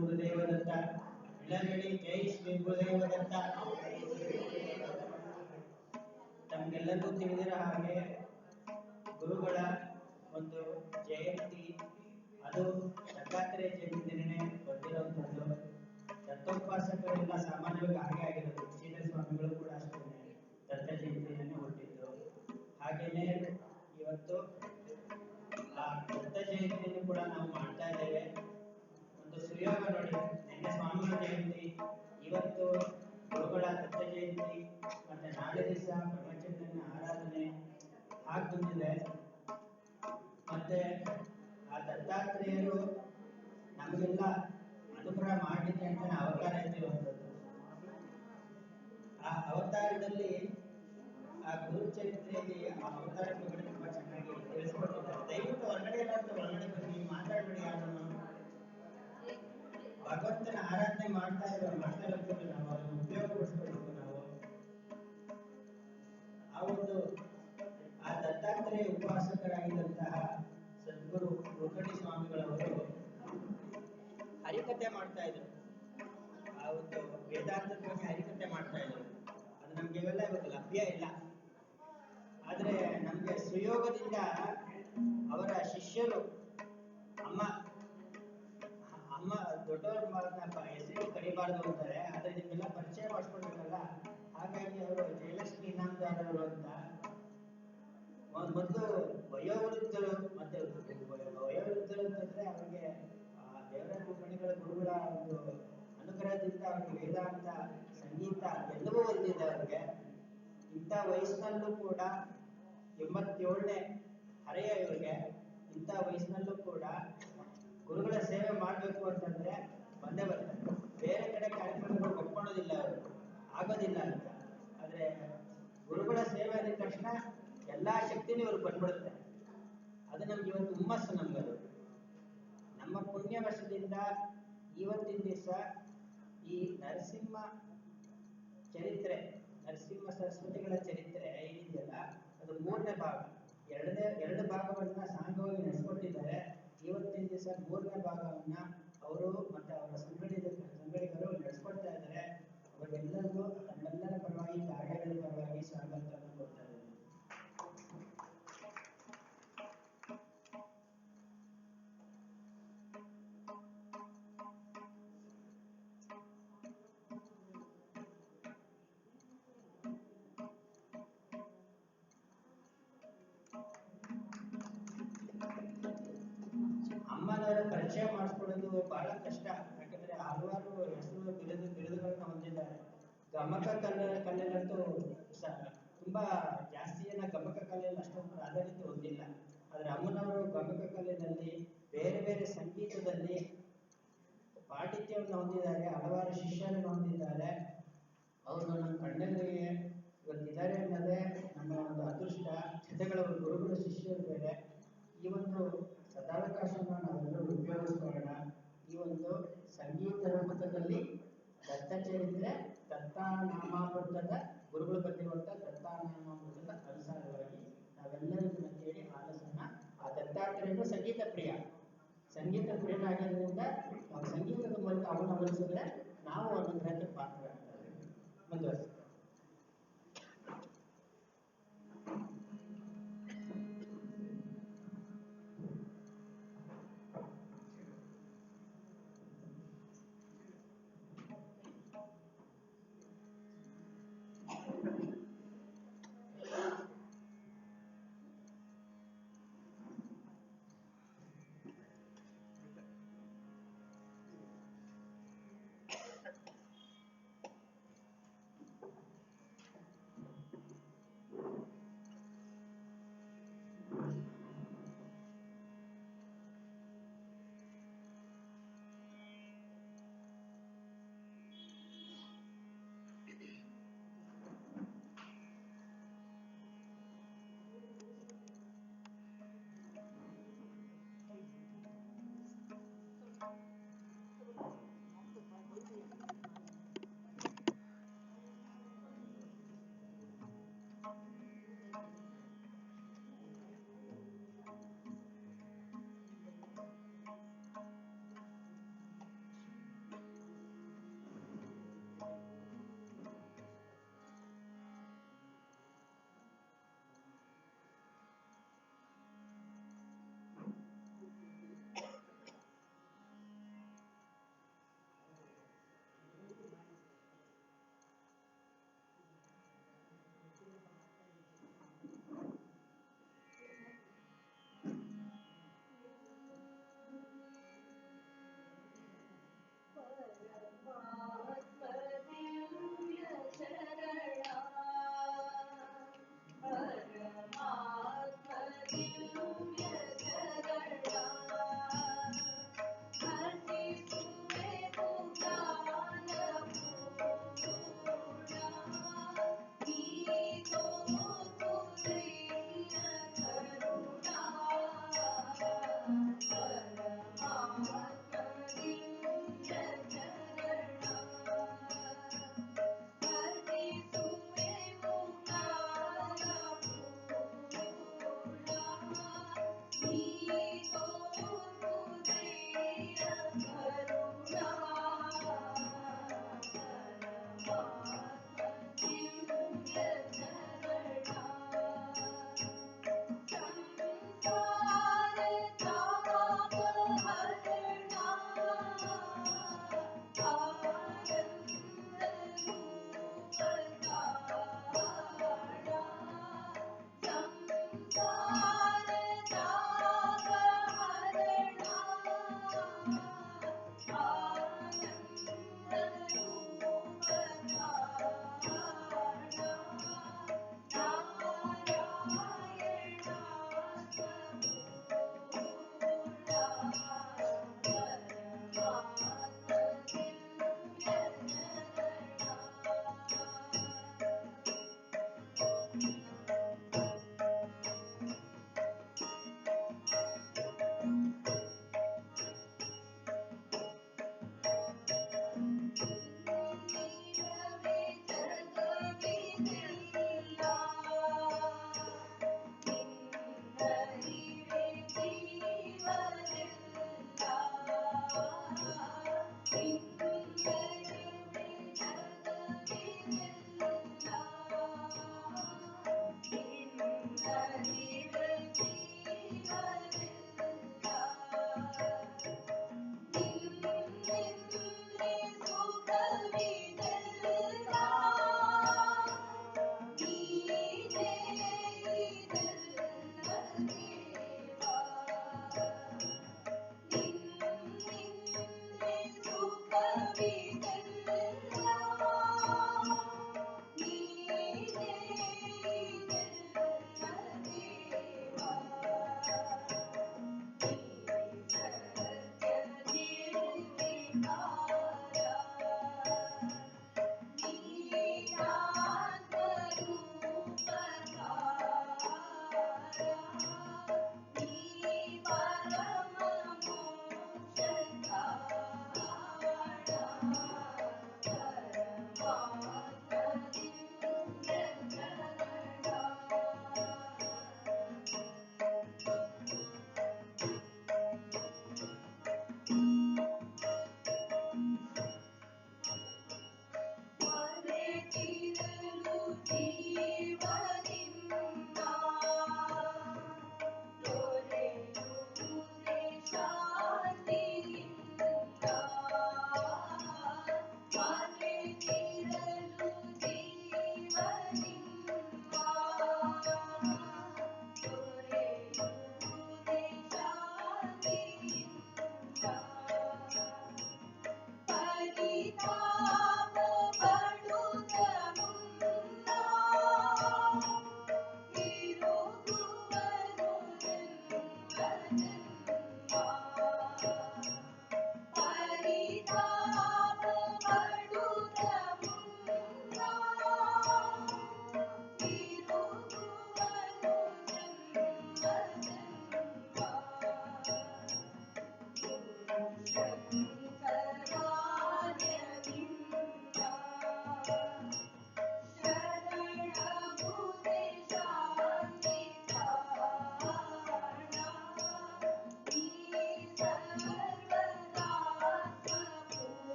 ಗುರುದೇವದತ್ತ. ಎಲ್ಲರಿಡಿ ಜೈ ಶ್ರೀ ಗುರುದೇವದತ್ತ. ತಮಗೆಲ್ಲರಿಗೂ ತಿಳಿದಿರೋ ಹಾಗೆ ಗುರುಗಳ ಒಂದು ಜಯಂತಿ ಅದು ದತ್ತಾತ್ರೇಯ ಜಯಂತಿ ದಿನನೇ ಬಂದಿರುವಂಥದ್ದು. ದತ್ತೋಪಾಸಕರೆಲ್ಲ ಸಾಮಾನ್ಯವಾಗಿ ಹಾಗೆ ಆಗಿರೋದು. ಶ್ರೀಧರ ಸ್ವಾಮಿಗಳು ಕೂಡ ಅಷ್ಟೇ ದತ್ತ ಜಯಂತಿಯನ್ನೇ ಹುಟ್ಟಿದ್ದು. ಹಾಗೇನೆ ಇವತ್ತು ಆ ದತ್ತ ಜಯಂತಿಯನ್ನು ಕೂಡ ನಾವು ಮಾಡ್ತಾ ಇದ್ದೇವೆ. ಒಂದು ಸುಯೋಗ ನೋಡಿ, ನಿನ್ನೆ ಸ್ವಾಮಿಗಳ ಜಯಂತಿ, ಇವತ್ತು ಗುರುಗಳ ದತ್ತ ಜಯಂತಿ, ಮತ್ತೆ ನಾಳೆ ದಿವಸ ಬ್ರಹ್ಮಚರ್ಯನ ಆರಾಧನೆ ಹಾಗೆ ಬಂದಿದೆ. ಮತ್ತೆ ಆ ದತ್ತಾತ್ರೇಯರು ನಮಗೆಲ್ಲ ಅನುಗ್ರಹ ಮಾಡಲಿಕ್ಕೆ ಅಂತಾನೆ ಅವತಾರ ಎತ್ತಿರುವಂಥದ್ದು. ಆ ಅವತಾರದಲ್ಲಿ ಆ ಗುರು ಚರಿತ್ರೆಯಲ್ಲಿ ಆ ಅವತಾರದ ಬಗ್ಗೆ ತುಂಬಾ ಚೆನ್ನಾಗಿ ತಿಳಿಸ್ಕೊಟ್ಟಿದ್ದಾರೆ. ದಯವಿಟ್ಟು ಹೊರಗಡೆ ಇರೋಂಥ ಒಳಗಡೆ ಬನ್ನಿ, ಮಾತಾಡಬೇಡಿ ಯಾರನ್ನು. ಭಗವಂತನ ಆರಾಧನೆ ಮಾಡ್ತಾ ಇರ್ತೀವಿ ನಾವು, ಅದನ್ನು ಉಪಯೋಗಪಡಿಸ್ಕೊಳ್ಬೇಕು ನಾವು. ಆ ಒಂದು ಆ ದತ್ತಾತ್ರೇಯ ಉಪಾಸಕರಾಗಿದ್ದಂತಹ ಸದ್ಗುರು ಗೋಕರ್ಣಿ ಸ್ವಾಮಿಗಳವರು ಹರಿಕಥೆ ಮಾಡ್ತಾ ಇದ್ರು. ಆ ಒಂದು ವೇದಾಂತದ ಬಗ್ಗೆ ಹರಿಕಥೆ ಮಾಡ್ತಾ ಇದ್ರು. ಅದು ನಮ್ಗೆ ಇವೆಲ್ಲ ಇವತ್ತು ಲಭ್ಯ ಇಲ್ಲ. ಆದ್ರೆ ನಮ್ಗೆ ಸುಯೋಗದಿಂದ ಅವರ ಶಿಷ್ಯರು ಅಮ್ಮ ದೊಡ್ಡವ್ರ ಹೆಸರು ಕರಿಬಾರ್ದು ಅಂತಾರೆ, ಆದ್ರೆ ನಿಮ್ಗೆಲ್ಲ ಪರಿಚಯ ಮಾಡಿಸ್ಕೊಳ್ಬೇಕಲ್ಲ. ಹಾಗಾಗಿ ಅವರು ಜಯಲಕ್ಷ್ಮಿ ಇನಾಮದಾರರು ಅಂತ ಮೊದಲು ವಯೋವೃದ್ಧರು. ಮತ್ತೆ ವಯೋವೃದ್ಧರು ಅಂತಂದ್ರೆ ಅವರಿಗೆ ದೇವರಾಜ ಕುಲಕರ್ಣಿಗಳ ಗುರುಗಳ ಒಂದು ಅನುಗ್ರಹದಿಂದ ಅವರಿಗೆ ವೇದಾಂತ, ಸಂಗೀತ ಎಲ್ಲವೂ ಒಲಿದಿದೆ ಅವರಿಗೆ. ಇಂಥ ವಯಸ್ಸಿನಲ್ಲೂ ಕೂಡ 87ನೇ ಹರೆಯ ಇವರಿಗೆ. ಇಂಥ ವಯಸ್ಸಿನಲ್ಲೂ ಕೂಡ ಗುರುಗಳ ಸೇವೆ ಮಾಡಬೇಕು ಅಂತಂದ್ರೆ ಬಂದೇ ಬರ್ತಾರೆ. ಬೇರೆ ಕಡೆ ಕಾರ್ಯಕ್ರಮಗಳು ಒಪ್ಕೊಳ್ಳೋದಿಲ್ಲ, ಅವರು ಆಗೋದಿಲ್ಲ ಅಂತ. ಆದ್ರೆ ಗುರುಗಳ ಸೇವೆ ಆದ ತಕ್ಷಣ ಎಲ್ಲಾ ಶಕ್ತಿನೂ ಇವ್ರು ಬಂದ್ಬಿಡುತ್ತೆ. ಅದು ನಮ್ಗೆ ಇವತ್ತು ಹುಮ್ಮಸ್ಸು. ನಮ್ಗದು ನಮ್ಮ ಪುಣ್ಯ ವರ್ಷದಿಂದ ಇವತ್ತಿನ ದಿವಸ ಈ ನರಸಿಂಹ ಚರಿತ್ರೆ, ನರಸಿಂಹ ಸರಸ್ವತಿಗಳ ಚರಿತ್ರೆ ಏನಿದೆಯಲ್ಲ, ಅದು 3ನೇ ಭಾಗ. ಎರಡು ಭಾಗವನ್ನ ಸಾಂಗವಾಗಿ ನಡೆಸ್ಕೊಟ್ಟಿದ್ದಾರೆ. ಇವತ್ತಿನ ದಿವಸ 3ನೇ ಭಾಗವನ್ನ ಅವರು ಮತ್ತೆ ಅವರ ಸಂಗಡಿಗರು ನಡೆಸ್ಕೊಡ್ತಾ ಇದ್ದಾರೆ. ಅವರೆಲ್ಲರಿಗೂ ತಮ್ಮೆಲ್ಲರ ಪರವಾಗಿ, ಕಾರ್ಯಗಳ ಪರವಾಗಿ ಸ್ವಾಗತವನ್ನು ಕೊಡ್ತಾ ಇದ್ದಾರೆ. ಅಮ್ಮನವರ ಪರಿಚಯ ಮಾಡಿಸ್ಕೊಳ್ಳೋದು ಬಹಳ ಕಷ್ಟ. ಯಾಕಂದ್ರೆ ಹಲವಾರು ಹೆಸರು ಬಿರುದುಗಳನ್ನ ಹೊಂದಿದ್ದಾರೆ. ಗಮಕ ಕಲೆಯಲ್ಲಂತೂ ತುಂಬಾ ಜಾಸ್ತಿ ಜನ ಗಮಕ ಕಲೆಯಲ್ಲಿ ಅಷ್ಟೊಂದು ಪ್ರಾಧಾನ್ಯತೆ ಹೊಂದಿಲ್ಲ. ಆದ್ರೆ ಅಮ್ಮನವರು ಗಮಕ ಕಲೆಯಲ್ಲಿ, ಬೇರೆ ಬೇರೆ ಸಂಗೀತದಲ್ಲಿ ಪಾಂಡಿತ್ಯವನ್ನು ಹೊಂದಿದ್ದಾರೆ. ಹಲವಾರು ಶಿಷ್ಯರನ್ನು ಹೊಂದಿದ್ದಾರೆ. ಅವರು ನಮ್ಮ ಕಣ್ಣೆದುರಿಗೆ ಇವತ್ತಿದ್ದಾರೆ ಅನ್ನೋದೇ ನಮ್ಮ ಒಂದು ಅದೃಷ್ಟ. ಜೊತೆಗಳ ಗುರುಗಳು ಶಿಷ್ಯರು ಬೇರೆ. ಈ ಒಂದು ಸದಾವಕಾಶವನ್ನು ನಾವೆಲ್ಲರೂ ಉಪಯೋಗಿಸ್ಕೊಳ್ಳೋಣ. ಈ ಒಂದು ಸಂಗೀತ ರೂಪಕದಲ್ಲಿ ದತ್ತ ಚರಿತ್ರೆ, ದತ್ತಾನಾಮಾಮೃತದ ಗುರುಗಳು ಬಂದಿರುವಂತಹ ದತ್ತಾನಾಮಾಮೃತದ ಅನುಸಾರವಾಗಿ ನಾವೆಲ್ಲರೂ ಇದನ್ನು ಕೇಳಿ ಆಲಿಸೋಣ. ಆ ದತ್ತಾತ್ರೇಯನು ಸಂಗೀತ ಪ್ರಿಯನಾಗಿದ್ದರಿಂದ ನಾವು ಸಂಗೀತದ ಮೂಲಕ ಅವನ್ನ ಒಲಿಸಿದ್ರೆ ನಾವು ಅನುಗ್ರಹಕ್ಕೆ ಪಾತ್ರರಾಗ್ತೇವೆ. ಮುಂದುವರಿಸಿ.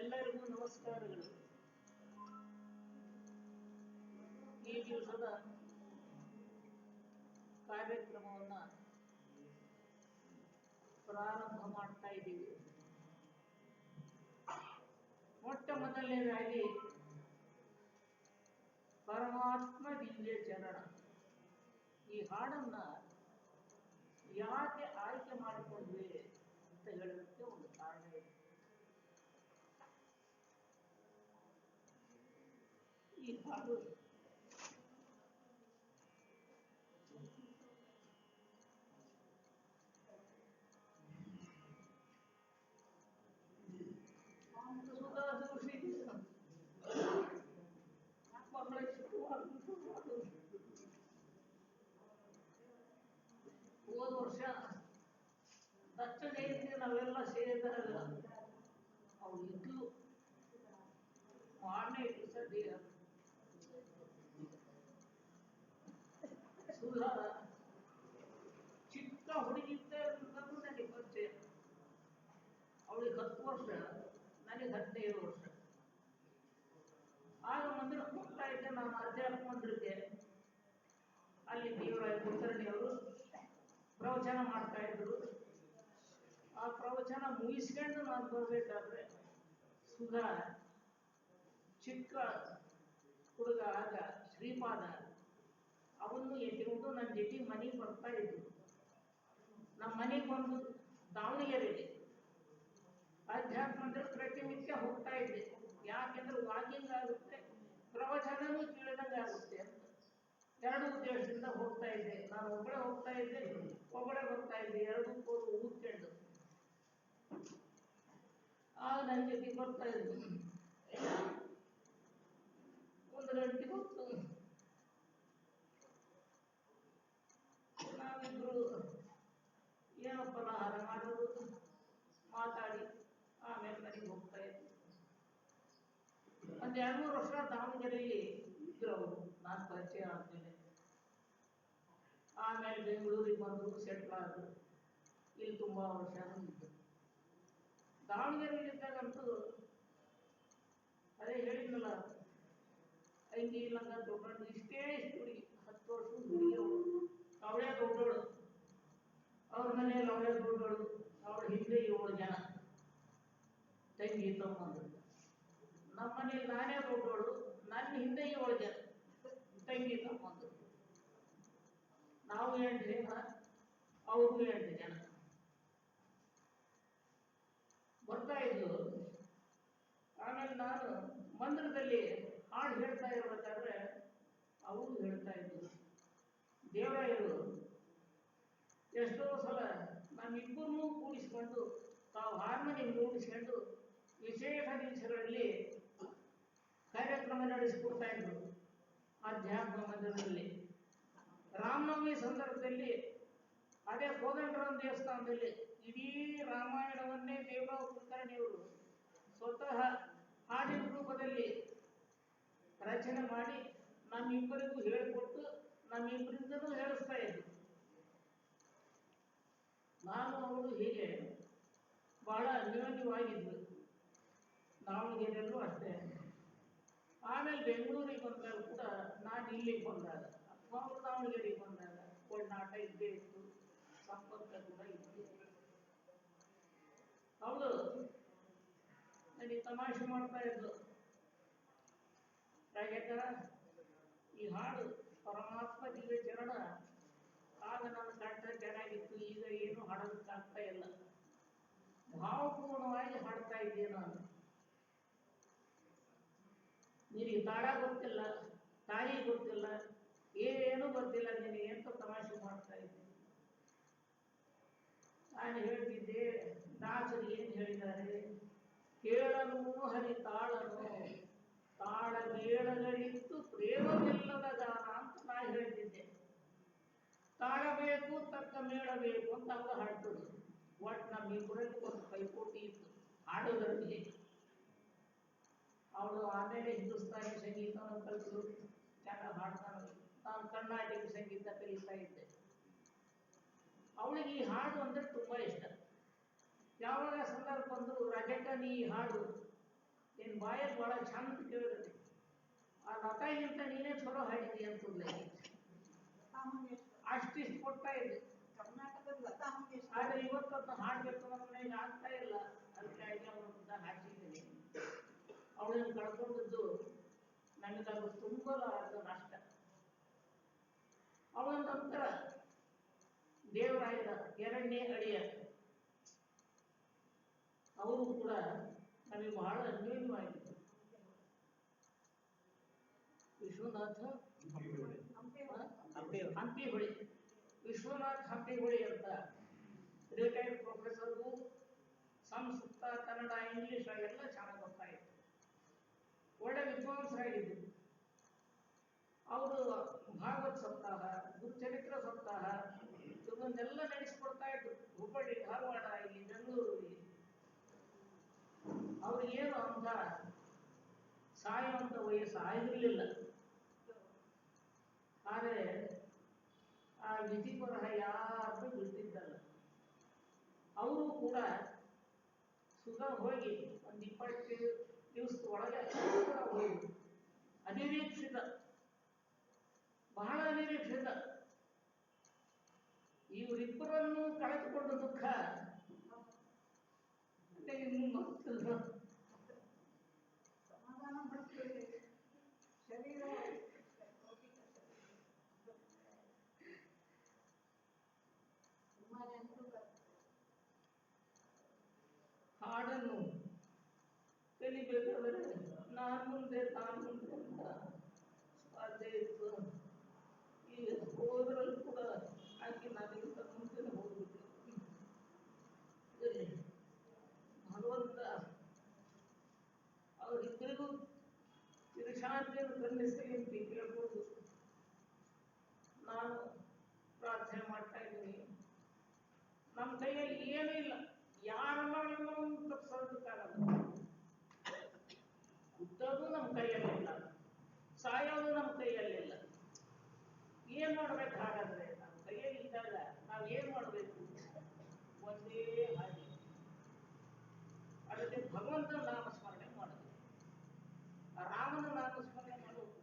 ಎಲ್ಲರಿಗೂ ನಮಸ್ಕಾರಗಳು. ಈ ದಿವಸದ ಕಾರ್ಯಕ್ರಮವನ್ನ ಪ್ರಾರಂಭ ಮಾಡ್ತಾ ಇದ್ದೀವಿ. ಮೊಟ್ಟ ಮೊದಲನೇದಾಗಿ ಪರಮಾತ್ಮ ದಿವ್ಯ ಚರಣ, ಈ ಹಾಡನ್ನ ಯಾಕೆ ಆಯ್ಕೆ ಮಾಡಿಕೊಂಡ್ವಿ ಅಂತ ಹೇಳೋದಕ್ಕೆ ಒಂದು ಕಾರಣ ಇದೆ. ಈ ಹಾಡು ಹೋದ ವರ್ಷ ದತ್ತ ಜಯಂತಿ ನಾವೆಲ್ಲ ಸೇರಿದಾಗ ಅವಳು ಇದ್ಲು. ಮಾರನೇ ದಿವಸ ದೇಹ ಸುಧಾ ಚಿಕ್ಕ ಹುಡುಗಿದ್ದೂ ನನಗೆ ಪರಿಚಯ. ಅವಳಿಗೆ 10 ವರ್ಷ, ನನಗೆ 15 ವರ್ಷ. ಆಗ ಮಂದಿರಕ್ಕೆ ಹೋಗ್ತಾ ಇದ್ದೆ ನಾನು, ಅಧ್ಯಾತ್ಮ ಮಂದಿರಕ್ಕೆ. ಅಲ್ಲಿ ದೇವರಾಯ ಕುಲಕರ್ಣಿಯವರು ಪ್ರವಚನ ಮಾಡ್ತಾ ಇದ್ರು. ಆ ಪ್ರವಚನ ಮುಗಿಸ್ಕೊಂಡು ನಾನು ಬರಬೇಕಾದ್ರೆ ಸುಧಾ ಚಿಕ್ಕ ಹುಡುಗ, ಆಗ ಶ್ರೀಪಾದ, ಅವನು ಎತ್ತಿಕೊಂಡು ನನ್ನ ಜೊತೆ ಮನೆಗೆ ಬರ್ತಾ ಇದ್ರು. ನಮ್ಮ ಮನೆಗೆ ಬಂದು ದಾವಣಗೆರೆಗೆ ಅಧ್ಯಾತ್ಮ ಮಂದಿರ ಪ್ರತಿನಿತ್ಯ ಹೋಗ್ತಾ ಇದ್ದೆ. ಯಾಕೆಂದ್ರೆ ವಾಕಿಂಗ್ ಆಗುತ್ತೆ, ಪ್ರವಚನನೂ ಕೇಳಿದಂಗೆ ಆಗುತ್ತೆ ಅಂತ ಎರಡು ಉದ್ದೇಶದಿಂದ ಹೋಗ್ತಾ ಇದ್ದೆ. ನಾನು ಒಬ್ಬಳೆ ಹೋಗ್ತಾ ಇದ್ದೆ, ಒಬ್ಬಳೆ ಬರ್ತಾ ಇದ್ದೆ, ಎರಡೂ ಊದ್ಕೊಂಡು. ಆಗ ನನ್ನ ಜೊತೆ ಬರ್ತಾ ಇದ್ದೆ. ಒಂದು ಗಂಟೆ ಹೊತ್ತು ನಾವಿಬ್ರು ಏನೋ ಫಲಹಾರ ಮಾಡೋದು, ಮಾತಾಡಿ ಆಮೇಲೆ ಮನೆಗೆ ಹೋಗ್ತಾ ಇದ್ದೆ. ಒಂದು 2-3 ವರ್ಷ ದಾವಣಗೆರೆಯಲ್ಲಿ ಇದ್ರು ಅವರು, ನಾನು ಪರಿಚಯ ಆದ್ಮೇಲೆ. ಆಮೇಲೆ ಬೆಂಗಳೂರಿಗೆ ಬಂದು ಸೆಟ್ಲ್ ಆದ್ರು. ಇಲ್ಲಿ ತುಂಬಾ ವರ್ಷ ಇದ್ದು. ದಾವಣಗೆರೆಯಲ್ಲಿದ್ದಾಗಂತೂ ಅದೇ ಹೇಳಿದ್ನಲ್ಲ, ಅಂಗಿ ಲಂಗ ತೊಗೊಂಡು ಇಷ್ಟೇ ಹುಡುಗಿ, 10 ವರ್ಷದ ಹುಡುಗಿ ಅವಳು. ಅವಳೇ ದೊಡ್ಡೋಳು, ಅವ್ರ ಮನೆಯಲ್ಲಿ ಅವಳೇ ದೊಡ್ಡೋಳು. ಅವಳ ಹಿಂದೆ 7 ಜನ ತಂಗಿ ತಮ್ಮಂದ್ರು. ನಮ್ಮ ಮನೆಯಲ್ಲಿ ನಾನೇ ದೊಡ್ಡೋಳು, ನನ್ನ ಹಿಂದೆ 7 ಜನ ತಂಗಿ ತಮ್ಮಂದ್ರು. ನಾವು 8 ಜನ, ಅವ್ರಿಗೂ 8 ಜನ ಬರ್ತಾ ಇದ್ರು. ಆಮೇಲೆ ನಾನು ಮಂದಿರದಲ್ಲಿ ಹಾಡು ಹೇಳ್ತಾ ಇರ್ಬೇಕಾದ್ರೆ ಅವರು ಹೇಳ್ತಾ ಇದ್ರು. ದೇವರಾಯರು ಎಷ್ಟೋ ಸಲ ನಮ್ಮಿಬ್ಬರನ್ನೂ ಕೂಡಿಸ್ಕೊಂಡು ತಾವು ಹಾರ್ಮೋನಿಯಂ ಕೂಡಿಸ್ಕೊಂಡು ವಿಶೇಷ ದಿವಸಗಳಲ್ಲಿ ಕಾರ್ಯಕ್ರಮ ನಡೆಸಿಕೊಡ್ತಾ ಇದ್ರು ಅಧ್ಯಾತ್ಮ ಮಂದಿರದಲ್ಲಿ. ರಾಮನವಮಿ ಸಂದರ್ಭದಲ್ಲಿ ಅದೇ ಕೋದಂಡರಾಮ ದೇವಸ್ಥಾನದಲ್ಲಿ ಇಡೀ ರಾಮಾಯಣವನ್ನೇ ದೇವರಾವ ಕುಲಕರ್ಣಿಯವರು ಸ್ವತಃ ಹಾಡಿನ ರೂಪದಲ್ಲಿ ರಚನೆ ಮಾಡಿ ನಮ್ಮಿಬ್ಬರಿಗೂ ಹೇಳಿಕೊಟ್ಟು ನಮ್ಮಿಬ್ಬರಿಂದಲೂ ಹೇಳಿಸ್ತಾ ಇದ್ರು. ನಾನು ಅವರು ಹೀಗೆ ಬಹಳ ಅನ್ಯೋನ್ಯವಾಗಿದ್ವಿ. ದಾವಣಗೆರೆಯಲ್ಲೂ ಅಷ್ಟೇ. ಆಮೇಲೆ ಬೆಂಗಳೂರಿಗೆ ಬಂದಾಗ ಕೂಡ ನಾನು ಇಲ್ಲಿಗೆ ಬಂದಾಗ, ಅವರು ದಾವಣಗೆರೆಗೆ ಬಂದಾಗ ಒಡನಾಟ ಇದ್ದೇ ಇತ್ತು, ಸಂಪರ್ಕ ಕೂಡ ಇತ್ತು. ಅವಳು ನನಗೆ ತಮಾಷೆ ಮಾಡ್ತಾ ಇದ್ಲು, ರಾಜೇಕರ ಈ ಹಾಡು ಪರಮಾತ್ಮ ದಿವ್ಯ ಚರಣ ಆಗ ನನ್ನ ಕಂಠ ಚೆನ್ನಾಗಿತ್ತು, ಈಗ ಏನು ಹಾಡೋದಕ್ಕಾಗ್ತಾ ಇಲ್ಲ, ಭಾವಪೂರ್ಣವಾಗಿ ಹಾಡ್ತಾ ಇದ್ದೆ ನಾನು. ನಿನಗೆ ತಾಳ ಗೊತ್ತಿಲ್ಲ, ತಾಳಿ ಗೊತ್ತಿಲ್ಲ, ಏನು ಗೊತ್ತಿಲ್ಲ ನಿನಗೆ ಅಂತ ತಮಾಷೆ ಮಾಡ್ತಾ ಇದ್ದೆ. ನಾನು ಹೇಳ್ತಿದ್ದೆ, ದಾಸರು ಏನು ಹೇಳಿದ್ದಾರೆ, ಕೇಳನು ಹರಿ ತಾಳನು, ತಾಳ ಮೇಳಗಳಿತ್ತು ಪ್ರೇಮವಿಲ್ಲದ ಗಾನ ಅಂತ ನಾನು ಹೇಳ್ತಿದ್ದೆ. ತಾಳ ಬೇಕು, ತಕ್ಕ ಮೇಳ ಬೇಕು ಅಂತ ಅವರು ಹಾಡ್ತದೆ. ಒಟ್ಟು ನಮ್ಮಿಬ್ಬರಲ್ಲಿ ಒಂದು ಪೈಪೋಟಿ ಇತ್ತು ಹಾಡೋದ್ರಲ್ಲಿ. ಅವಳು ಆಮೇಲೆ ಹಿಂದೂಸ್ತಾನಿ ಸಂಗೀತವನ್ನು ಕಲಿತು ಚೆನ್ನಾಗಿ ಹಾಡ್ತಾನೆ. ನಾನು ಕರ್ನಾಟಕ ಸಂಗೀತ ಕಲಿತಾ ಇದ್ದೆ. ಅವಳಿಗೆ ಈ ಹಾಡು ಅಂದ್ರೆ ತುಂಬಾ ಇಷ್ಟ. ಯಾವಾಗ ಸಂದರ್ಭ ಬಂದು ರಾಜಕ್ಕ ನೀ ಹಾಡು ನಿನ್ ಬಾಯಲ್ಲಿ ಬಹಳ ಚಂದ ಕೇಳಿದ್ರಿ ಆ ಲತಾಗಿಂತ ನೀನೇ ಚಲೋ ಹಾಡಿದಿ ಅಂತಂದ್ರೆ ಅಷ್ಟಿಷ್ಟು ಕೊಡ್ತಾ ಇದ್ದೆ ಕರ್ನಾಟಕದ ಲತಾ ಮಂಗೇಶ್ಕರ್. ಆದ್ರೆ ಇವತ್ತು ಅದನ್ನ ಹಾಡ್ಬೇಕು ಅಂದ್ರೆ ಈಗ ಆಗ್ತಾ ಇಲ್ಲ. ಅದಕ್ಕಾಗಿ ಅವ್ರನ್ನ ಹಾಕಿದ್ದೀನಿ. ಅವಳನ್ನು ಕಳ್ಕೊಂಡಿದ್ದು ನನಗದು ತುಂಬಾ ನಷ್ಟ. ಅವಳ ನಂತರ ದೇವರಾಯರ ಎರಡನೇ ಅಳಿಯ ಅವರು ಕೂಡ ನಮಗೆ ಬಹಳ ಅನ್ಯೋನ್ಯವಾಗಿತ್ತು. ವಿಶ್ವನಾಥ ಹಂಪಿಹೊಳಿ, ವಿಶ್ವನಾಥ್ ಹಂಪಿಹೊಳಿ ಅಂತ ರಿಟೈರ್ಡ್ ಪ್ರೊಫೆಸರ್ಗೂ ಸಂಸ್ಕೃತ, ಕನ್ನಡ, ಇಂಗ್ಲಿಷ್ ಎಲ್ಲ ಚೆನ್ನಾಗಿ ಬರ್ತಾ ಇತ್ತು. ಒಳ್ಳೆ ವಿದ್ವಾಂಸರಾಗಿದ್ದರು. ಅವರು ಭಾಗವತ್ ಸಪ್ತಾಹ, ಗುರುಚರಿತ್ರ ಸಪ್ತಾಹ ಇವನ್ನೆಲ್ಲ ನಡೆಸಿಕೊಡ್ತಾ ಇದ್ರು. ಹುಬ್ಬಳ್ಳಿ, ಧಾರವಾಡ, ಇಲ್ಲಿ ಬೆಂಗಳೂರು. ಅವ್ರಿಗೇನು ಅಂತ ಸಾಯುವಂತ ವಯಸ್ಸು ಆಗಿರಲಿಲ್ಲ. ಆದರೆ ಆ ವಿಧಿ ಬರಹ ಯಾರು ಬಿಡ್ತಿದ್ದಲ್ಲ. ಅವರು ಕೂಡ ಸುಧಾ ಹೋಗಿ ಒಂದು 20 ದಿವಸದ ಒಳಗೆ ಹೋಗಿ ಅನಿರೀಕ್ಷಿತ, ಬಹಳ ಅನಿರೀಕ್ಷಿತ. ಇವರಿಬ್ಬರನ್ನು ಕಳೆದುಕೊಂಡ ದುಃಖ ಇನ್ನು ಮತ್ತು ಸಮಾಧಾನ ಪಡಿಸ್ಕೊಳ್ಳಿ. ಶರೀರ ಸುಮ್ಮನೆ ಅಂತೂ ಹಾಡನ್ನು ಕಲಿಬೇಕಾದರೆ ನಾನು ಮುಂದೆ ಅಂತ ಸ್ಪರ್ಧೆ ಇತ್ತು. ಈ ಹೋದ್ರಲ್ಲಿ ಕೂಡ ಆಕೆ ನನಗಿಂತ ಮುಂಚೆನೆ ಹೋಗ್ಬಿಟ್ಟು ಭಗವಂತ ಅವರಿಬ್ಬರಿಗೂ ವಿಶಾಂತಿಯನ್ನು ಕರುಣಿಸಲಿ ಅಂತ ಕೇಳ್ಬೋದು ನಾನು ಪ್ರಾರ್ಥನೆ ಮಾಡ್ತಾ ಇದ್ದೀನಿ. ನಮ್ಮ ಕೈಯಲ್ಲಿ ಏನೂ ಇಲ್ಲ. ಯಾರನ್ನ ತಪ್ಪಿಸೋದಕ್ಕಾಗಲ್ಲ. ಹುಟ್ಟೋದು ನಮ್ಮ ಕೈಯಲ್ಲಿಲ್ಲ, ಸಾಯೋದು ನಮ್ಮ ಕೈಯಲ್ಲಿಲ್ಲ. ಏನ್ ಮಾಡ್ಬೇಕು? ಹಾಗಾದ್ರೆ ನಮ್ಮ ಕೈಯಲ್ಲಿ ಇದ್ದಾಗ ನಾವು ಏನ್ ಮಾಡ್ಬೇಕು? ಒಂದೇ ಹಾಗೆ ಅದಕ್ಕೆ ಭಗವಂತನ ನಾಮಸ್ಮರಣೆ ಮಾಡಬೇಕು, ರಾಮನ ನಾಮಸ್ಮರಣೆ ಮಾಡೋದು.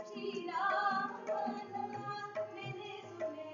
ಶ್ರೀರಾಮನ ನೆನೆಸುವೆ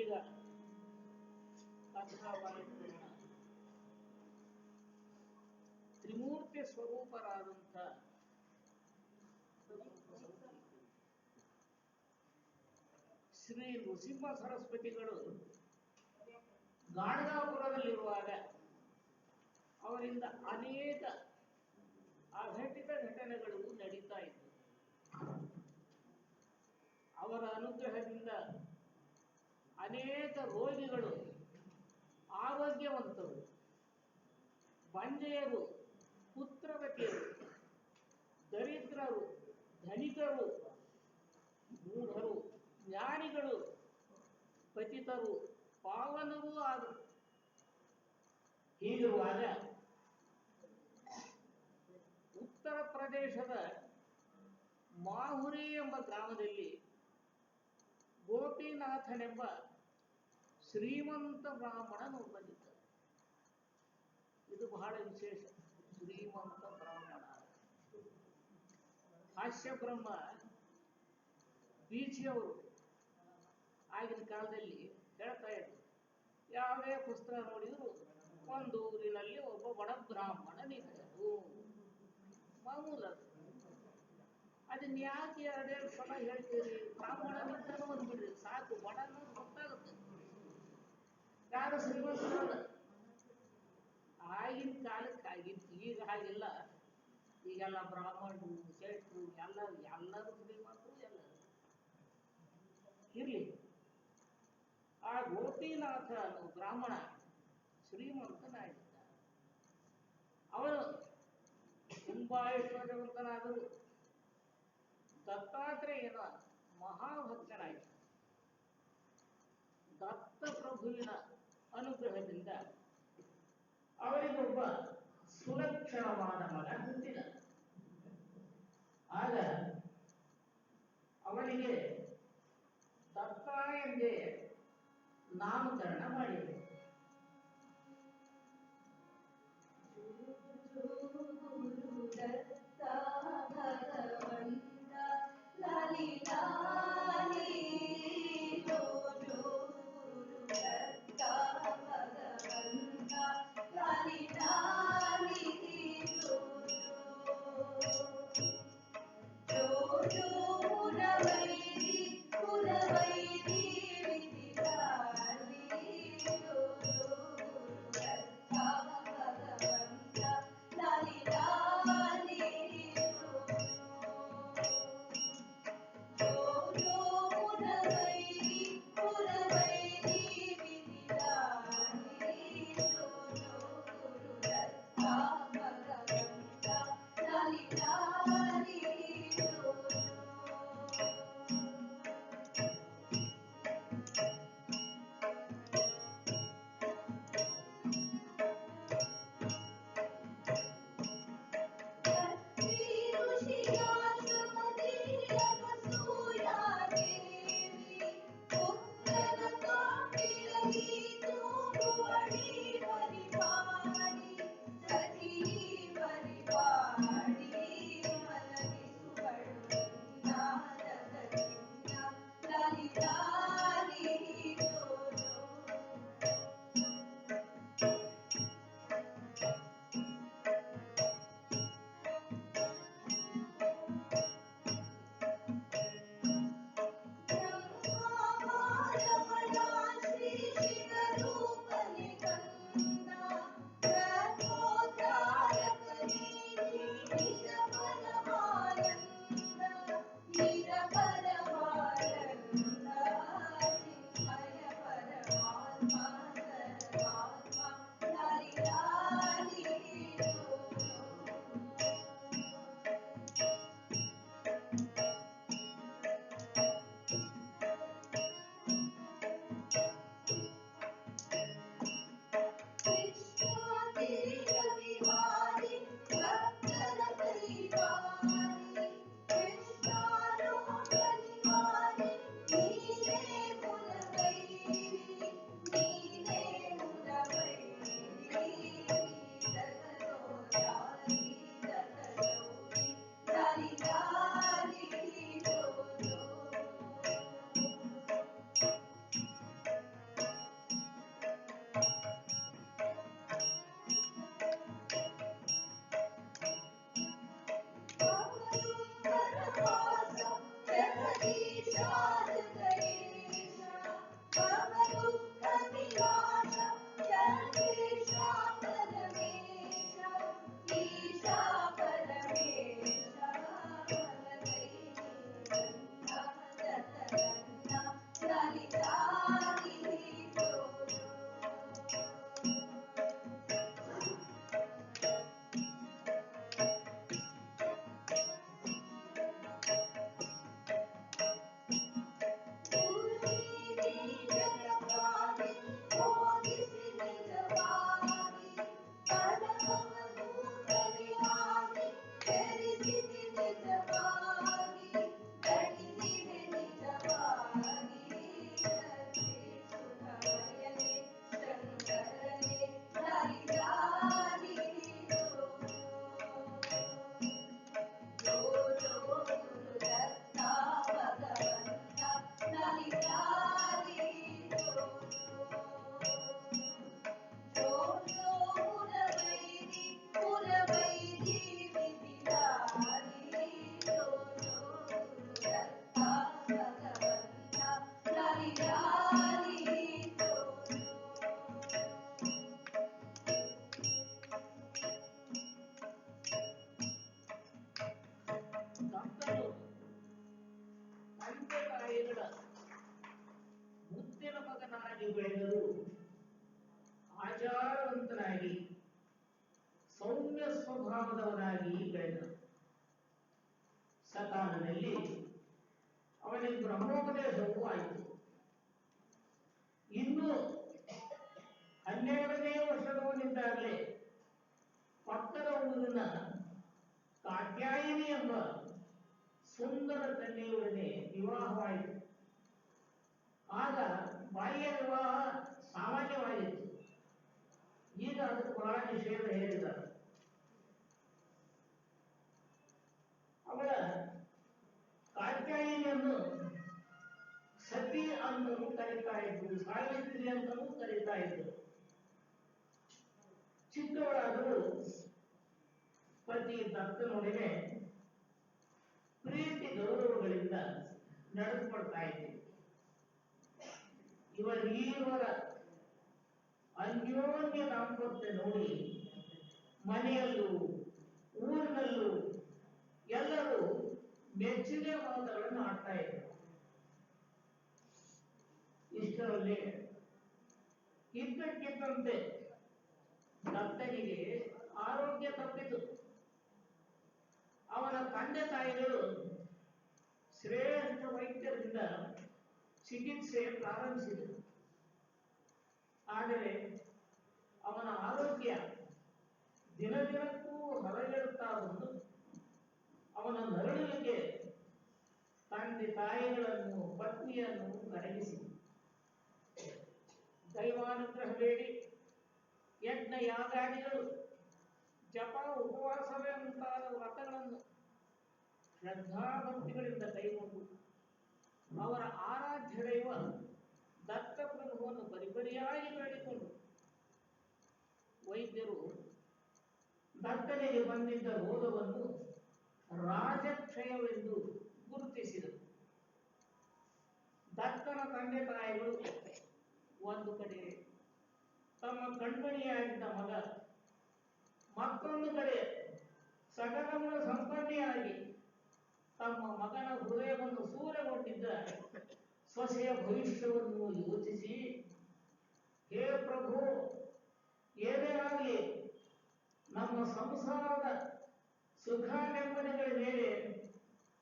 ಈಗ ಕಥಾವಾಹಿಗಳ ತ್ರಿಮೂರ್ತಿ ಸ್ವರೂಪರಾದಂಥ ಶ್ರೀ ನೃಸಿಂಹ ಸರಸ್ವತಿಗಳು ಗಾಣಗಾಪುರದಲ್ಲಿರುವಾಗ ಅವರಿಂದ ಅನೇಕ ಅಘಟಿತ ಘಟನೆಗಳು ನಡೀತಾ ಇದ್ದವು. ಅವರ ಅನುಗ್ರಹದಿಂದ ಅನೇಕ ರೋಗಿಗಳು ಆರೋಗ್ಯವಂತರು, ಬಂಜೆಯರು, ಪುತ್ರವತಿಯರು, ದರಿದ್ರರು, ಧನಿಕರು, ಮೂಢರು, ಜ್ಞಾನಿಗಳು, ಪತಿತರು, ಪಾವನರೂ ಆದರು. ಹೀಗಿರುವಾಗ ಉತ್ತರ ಪ್ರದೇಶದ ಮಾಹುರಿ ಎಂಬ ಗ್ರಾಮದಲ್ಲಿ ಗೋಪಿನಾಥನೆಂಬ ಶ್ರೀಮಂತ ಬ್ರಾಹ್ಮಣನೊಬ್ಬನಿದ್ದ. ಇದು ಬಹಳ ವಿಶೇಷ. ಶ್ರೀಮಂತ ಬ್ರಾಹ್ಮಣ. ಹಾಸ್ಯ ಬ್ರಹ್ಮ ಬೀಚಿಯವರು ಆಗಿನ ಕಾಲದಲ್ಲಿ ಹೇಳ್ತಾ ಇದ್ರು, ಯಾವುದೇ ಪುಸ್ತಕ ನೋಡಿದ್ರು ಒಂದು ಊರಿನಲ್ಲಿ ಒಬ್ಬ ಬಡ ಬ್ರಾಹ್ಮಣನಿದ್ದನು. ಮಾಮೂಲದು. ಅದನ್ನ ಯಾಕೆ ಎರಡೆರಡು ಸಲ ಹೇಳ್ತೀರಿ? ಬ್ರಾಹ್ಮಣನಿದ್ದನು ಅಂದ್ಬಿಡ್ರಿ ಸಾಕು, ಬಡನ ಗೊತ್ತಾಗುತ್ತೆ. ಯಾರು ಶ್ರೀಮಂತರಲ್ಲ. ಆಗಿನ ಕಾಲಕ್ಕೆ ಆಗಿತ್ತು, ಈಗ ಹಾಗಿಲ್ಲ. ಈಗೆಲ್ಲ ಬ್ರಾಹ್ಮಣರು, ಶೆಟ್ರು ಎಲ್ಲರೂ ಶ್ರೀಮಂತರು, ಎಲ್ಲರೂ ಇರ್ಲಿ. ಆ ಗೋಪಿನಾಥ ಬ್ರಾಹ್ಮಣ ಶ್ರೀಮಂತನಾಗಿದ್ದ. ಅವನು ತುಂಬಾ ಐಶ್ವರ್ಯವಂತನಾದರೂ ದತ್ತಾತ್ರೇಯನ ಮಹಾಭಕ್ತನಾಗಿದ್ದ. ದತ್ತ ಪ್ರಭುವಿನ ಅನುಗ್ರಹದಿಂದ ಅವರಿಗೊಬ್ಬ ಸುಲಕ್ಷಣವಾದ ಮಗ ಹುಟ್ಟಿದ. ಆಗ ಅವನಿಗೆ ದತ್ತ ಎಂದೇ ನಾಮಕರಣ ಮಾಡಿದರು. ದತ್ತನು ತಂದೆ ತಾಯಿಗಳ ಮುದ್ದಿನ ಮಗನಾಗಿ ಬೆಳೆದರೂ ಆಚಾರವಂತನಾಗಿ ಸೌಮ್ಯ ಸ್ವಭಾವದವನಾಗಿ ಬೆಳೆದನು. ಸಕಾಲದಲ್ಲಿ ಅವನಿಗೆ ಬ್ರಹ್ಮೋಪದೇಶವೂ ಆಯಿತು. ಇನ್ನು 12ನೇ ವರ್ಷದವನಿದ್ದಾಗಲೇ ಪಕ್ಕದ ಊರಿನ ಕಾತ್ಯಾಯಿನಿ ಎಂಬ ಸುಂದರ ಕನ್ಯೆಯೊಡನೆ ವಿವಾಹವಾಯಿತು. ಆಗ ಬಾಲ್ಯ ವಿವಾಹ ಸಾಮಾನ್ಯವಾಗಿತ್ತು. ಈಗ ಅದಕ್ಕೆ ಬಹಳ ನಿಷೇಧ ಹೇಳಿದ್ದಾರೆ. ಅವಳ ಕಾತ್ಯಾಯಿನಿಯನ್ನು ಸತಿ ಅಂತಲೂ ಕರೀತಾ ಇದ್ರು, ಸಾವಿತ್ರಿ ಅಂತಲೂ ಕರೀತಾ ಇದ್ರು. ಚಿಕ್ಕವಳಾದರೂ ಪತಿ ದತ್ತನೊಡನೆ ಪ್ರೀತಿ ಗೌರವಗಳಿಂದ ನಡೆದುಕೊಳ್ತಾ ಇದ್ದರು. ಇವರೀವರ ಅನ್ಯೋನ್ಯ ದಾಂಪತ್ಯ ನೋಡಿ ಮನೆಯಲ್ಲೂ ಊರಿನಲ್ಲೂ ಎಲ್ಲರೂ ಮೆಚ್ಚುಗೆ ಮಾತುಗಳನ್ನು ಆಡ್ತಾ ಇದ್ದರು. ಇಷ್ಟರಲ್ಲಿ ಇದ್ದಕ್ಕಿದ್ದಂತೆ ದತ್ತನಿಗೆ ಆರೋಗ್ಯ ತಪ್ಪಿತು. ಅವನ ತಂದೆ ತಾಯಿಗಳು ಶ್ರೇಷ್ಠ ವೈದ್ಯರಿಂದ ಚಿಕಿತ್ಸೆ ಪ್ರಾರಂಭಿಸಿದರು. ಆದರೆ ಅವನ ಆರೋಗ್ಯ ದಿನದಿನಕ್ಕೂ ಹದಗೆಡುತ್ತಾ ಬಂದು ಅವನ ನರಳುವಿಕೆ ತಂದೆ ತಾಯಿಗಳನ್ನು ಪತ್ನಿಯನ್ನು ಕರಗಿಸಿತು. ದೈವಾನುಗ್ರಹ ಬೇಡಿ ಯಜ್ಞ ಯಾಗಾದಿಗಳು, ಜಪ ಉಪವಾಸವೇ ಮುಂತಾದ ವ್ರತಗಳನ್ನು ಶ್ರದ್ಧಾಭಕ್ತಿಗಳಿಂದ ಕೈಗೊಂಡು ಅವರ ಆರಾಧ್ಯ ದೈವ ದತ್ತಪ್ರಭುವನ್ನು ಪರಿಪರಿಯಾಗಿ ಬೇಡಿಕೊಂಡು ವೈದ್ಯರು ದತ್ತನಿಗೆ ಬಂದಿದ್ದ ರೋಗವನ್ನು ರಾಜಕ್ಷಯವೆಂದು ಗುರುತಿಸಿದರು. ದತ್ತನ ತಂದೆ ತಾಯಿಗಳು ಒಂದು ಕಡೆ ತಮ್ಮ ಕಣ್ಮಣಿಯಾಗಿದ್ದ ಮಗ, ಮತ್ತೊಂದು ಕಡೆ ಸಕಲಗುಣ ಸಂಪನ್ನೆಯಾಗಿ ತಮ್ಮ ಮಗನ ಹೃದಯವನ್ನು ಸೂರೆಗೊಂಡಿದ್ದ ಸೊಸೆಯ ಭವಿಷ್ಯವನ್ನು ಯೋಚಿಸಿ, ಹೇ ಪ್ರಭು, ಏನೇ ಆಗಲಿ ನಮ್ಮ ಸಂಸಾರದ ಸುಖ ನೆಮ್ಮದಿಗಳ ಮೇಲೆ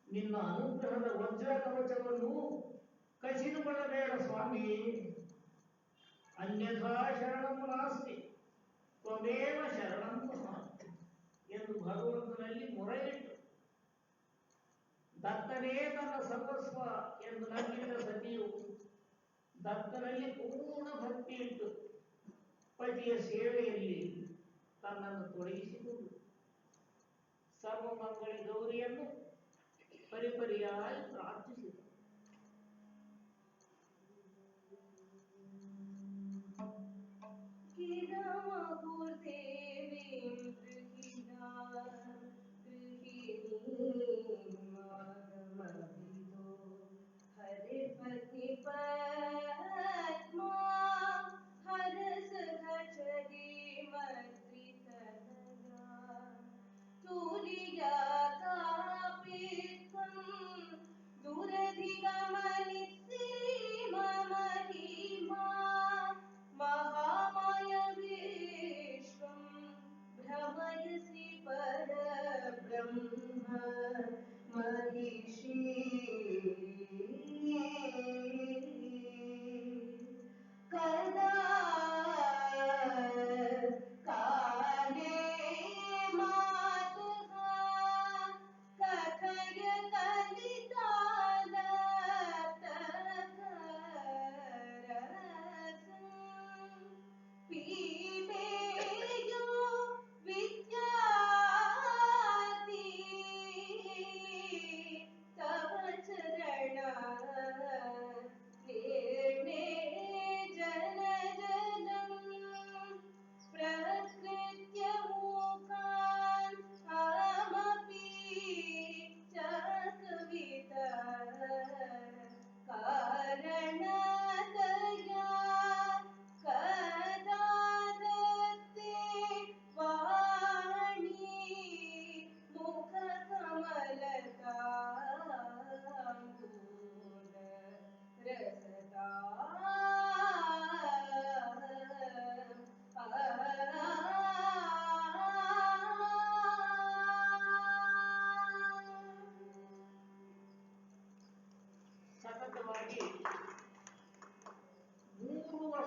ನಿನ್ನ ಅನುಗ್ರಹದ ವಜ್ರ ಕವಚವನ್ನು ಕಸಿದುಕೊಳ್ಳಬೇಡ ಸ್ವಾಮಿ. ಅನ್ಯಥಾ ಶರಣಂ ನಾಸ್ತಿ ತ್ವಮೇವ ಶರಣಂ ಮಮ ಎಂದು ಭಗವಂತನಲ್ಲಿ ಮೊರೆಯಿಟ್ಟು ದತ್ತನೇ ತನ್ನ ಸರ್ವಸ್ವ ಎಂದು ನಂಬಿದ ಸತಿಯು ದತ್ತನಲ್ಲಿ ಪೂರ್ಣ ಭಕ್ತಿ ಇಟ್ಟು ಪತಿಯ ಸೇವೆಯಲ್ಲಿ ತನ್ನನ್ನು ತೊಡಗಿಸಿಕೊಂಡು ಸರ್ವಮಂಗಳಿ ಗೌರಿಯನ್ನು ಪರಿಪರಿಯಾಗಿ ಪ್ರಾರ್ಥಿಸಿದರು. दूर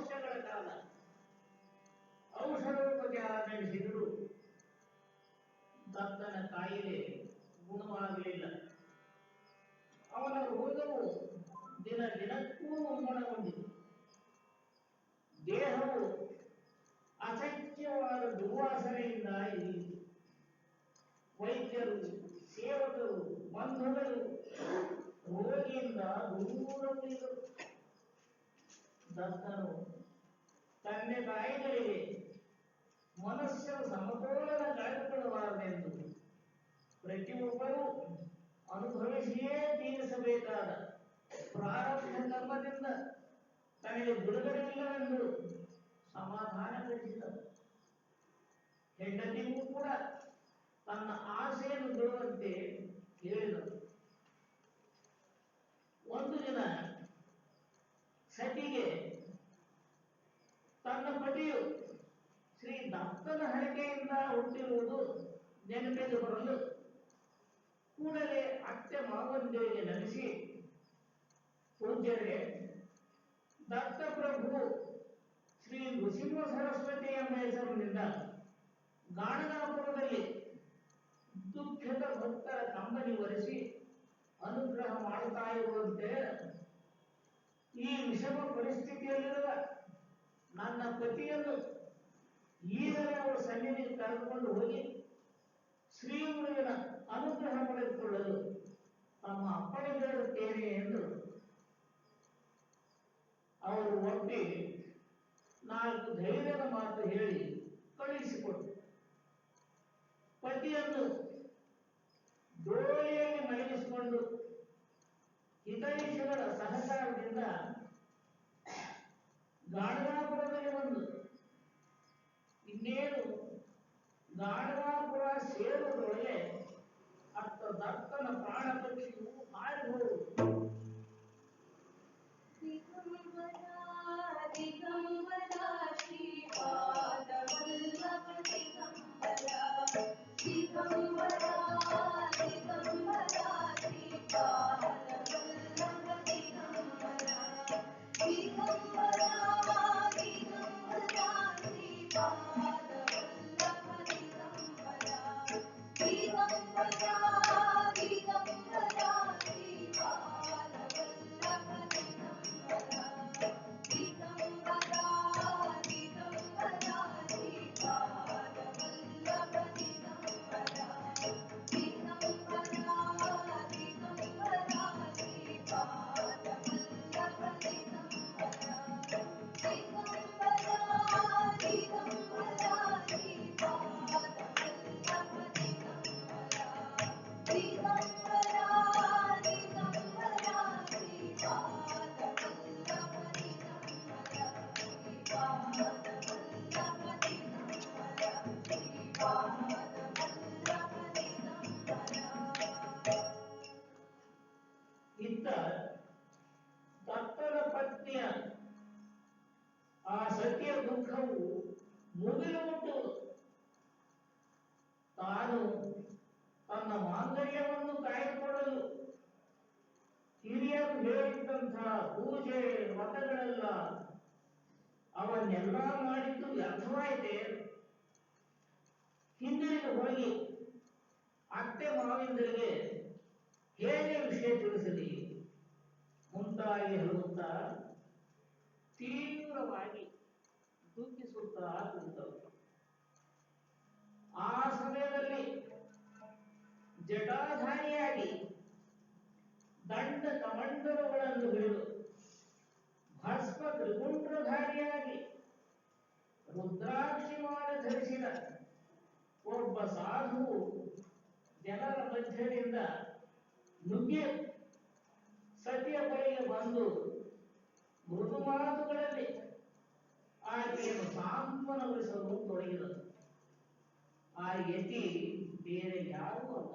ವರ್ಷಗಳ ಕಾಲ ಔಷಧೋಪಚಾರ ನಡೆಸಿದರೂ ದತ್ತನ ಕಾಯಿಲೆ ಗುಣವಾಗಲಿಲ್ಲ. ಅವನ ರೋಗವು ದಿನ ದಿನಕ್ಕೂ ಉಲ್ಬಣಗೊಂಡಿತು. ದೇಹವು ಅಸಹ್ಯವಾದ ದುರ್ವಾಸನೆಯಿಂದ ಇರಿಯಿತು. ವೈದ್ಯರು, ಸೇವಕರು, ಬಂಧುಗಳು ರೋಗಿಯಿಂದ ದೂರ ಉಳಿದರು. ದತ್ತನು ತಂದೆ ತಾಯಿಗಳಿಗೆ ಮನಸ್ಸಿನ ಸಮತೋಲನ ಕಳೆದುಕೊಳ್ಳಬಾರದೆಂದು ಪ್ರತಿಯೊಬ್ಬರೂ ಅನುಭವಿಸಿಯೇ ತೀರಿಸಬೇಕಾದ ಪ್ರಾರಬ್ಧ ಕರ್ಮದಿಂದ ತನಗೆ ಬಿಡುಗಡೆಯಿಲ್ಲವೆಂದು ಸಮಾಧಾನಪಡಿಸಿದರು. ಹೆಂಡತಿಗೂ ಕೂಡ ತನ್ನ ಆಸೆಯನ್ನು ಬಿಡುವಂತೆ ಹೇಳಿದರು. ಒಂದು ದಿನ ಸತಿಗೆ ತನ್ನ ಪತಿಯು ಶ್ರೀ ದತ್ತನ ಹರಕೆಯಿಂದ ಹುಟ್ಟಿರುವುದು ನೆನಪಿಗೆ ಬರಲು ಕೂಡಲೇ ಅತ್ತೆ ಮಾವಂದಿರಿಗೆ ನಮಿಸಿ, ಪೂಜ್ಯರೇ, ದತ್ತಪ್ರಭು ಶ್ರೀ ನೃಸಿಂಹ ಸರಸ್ವತಿ ಎಂಬ ಹೆಸರಿನಿಂದ ಗಾಣಗಾಪುರದಲ್ಲಿ ದುಃಖಿತ ಭಕ್ತರ ಕಂಬನಿ ಒರೆಸಿ ಅನುಗ್ರಹ ಮಾಡುತ್ತಾ ಇರುವಂತೆ ಈ ವಿಷಮ ಪರಿಸ್ಥಿತಿಯಲ್ಲಿರುವ ನನ್ನ ಪತಿಯನ್ನು ಈಗಲೇ ಅವರ ಸನ್ನಿಧಿಗೆ ಕರೆದುಕೊಂಡು ಹೋಗಿ ಶ್ರೀಗುರುವಿನ ಅನುಗ್ರಹ ಪಡೆದುಕೊಳ್ಳಲು ತಮ್ಮ ಅಪ್ಪಣೆ ಬೇಡುತ್ತೇನೆ ಎಂದು ಅವರು ಒಪ್ಪಿ 4 ಧೈರ್ಯದ ಮಾತು ಹೇಳಿ ಕಳುಹಿಸಿಕೊಟ್ಟರು. ಪತಿಯನ್ನು ಡೋಲಿಯಲ್ಲಿ ಮಲಗಿಸಿಕೊಂಡು ಹಿತೈಷಿಗಳ ಸಹಕಾರದಿಂದ ಗಾಣಗಾಪುರದಲ್ಲಿ ಬಂದು ಇನ್ನೇನು ಗಾಣಗಾಪುರ ಸೇರುವುದರೊಳಗೆ ಅತ್ತ ದತ್ತನ ಪ್ರಾಣ ಪಕ್ಷಿಯು ಹಾರಿ ಹೋಗುವುದು. ದಿಗಂಬರ ಶ್ರೀಪಾದ ವಲ್ಲಭ ದಿಗಂಬರ ದಿಗಂಬರ ದಿಗಂಬರ ಶ್ರೀಪಾದ ವಲ್ಲಭ ದಿಗಂಬರ ದಿಗಂಬರ ದಿಗಂಬರ ಶ್ರೀಪಾದ ವಲ್ಲಭ ದಿಗಂಬರ ದಿಗಂಬರ ದಿಗಂಬರ ಶ್ರೀಪಾದ ವಲ್ಲಭ ದಿಗಂಬರ ದಿಗಂಬರ ದಿಗಂಬರ ಶ್ರೀಪಾದ ವಲ್ಲಭ ದಿಗಂಬರ ದಿಗಂಬರ ದಿಗಂಬರ ಶ್ರೀಪಾದ ವಲ್ಲಭ ದಿಗಂಬರ ದಿಗಂಬರ ದಿಗಂಬರ ಶ್ರೀಪಾದ ವಲ್ಲಭ ದಿಗಂಬರ ದಿಗಂಬರ ದಿಗಂಬರ ಶ್ರೀಪಾದ ವಲ್ಲಭ ದಿಗಂಬರ ಶ್ರೀಪಾದ ವಲ್ಲಭ ದಿಗಂಬರ ಶ್ರೀಪಾದ ವಲ್ಲಭ ದಿಗಂಬರ. ಇತ್ತ ದತ್ತನ ಪತ್ನಿಯ ಆ ಸತಿಯ ದುಃಖವು ಮುಗಿಲು ಮುಟ್ಟುವುದು. ತಾನು ತನ್ನ ಮಾಂಗಲ್ಯವನ್ನು ಕಾಯ್ದುಕೊಳ್ಳಲು ಹಿರಿಯರು ಹೇಳಿದ್ದಂತಹ ಪೂಜೆ ವ್ರತಗಳೆಲ್ಲ ಅವನ್ನೆಲ್ಲ ಮಾಡಿದ್ದು ವ್ಯರ್ಥವಾಯಿತೆ. ಹಿಂದಿರುಗಿ ಹೋಗಿ ಅತ್ತೆ ಮಾವಿಂದರಿಗೆ ಹೇಗೆ ವಿಷಯ ತಿಳಿಸಲಿ ಮುಂತಾಗಿ ಹೇಳುತ್ತಾ ತೀವ್ರವಾಗಿ ದುಃಖಿಸುತ್ತಾ ಕುಳಿತರು. ಆ ಸಮಯದಲ್ಲಿ ಜಟಾಧಾರಿಯಾಗಿ ದಂಡ ಕಮಂಡಲಗಳನ್ನು ಹಿಡಿದು ಭಸ್ಮ ತ್ರಿಗುಂಡ್ರಧಾರಿಯಾಗಿ ರುದ್ರಾಕ್ಷಿಮಾಲ ಧರಿಸಿದ ಒಬ್ಬ ಸಾಧುವು ಜನರ ಮಧ್ಯದಿಂದ ನುಗ್ಗಿ ಸತಿಯ ಬಳಿಗೆ ಬಂದು ಮೃದು ಮಾತುಗಳಲ್ಲಿ ಆಕೆಯನ್ನು ಸಾಂತ್ವನಗೊಳಿಸಲು ತೊಡಗಿದರು. ಆ ಯತಿ ಬೇರೆ ಯಾರೂ ಅಲ್ಲ,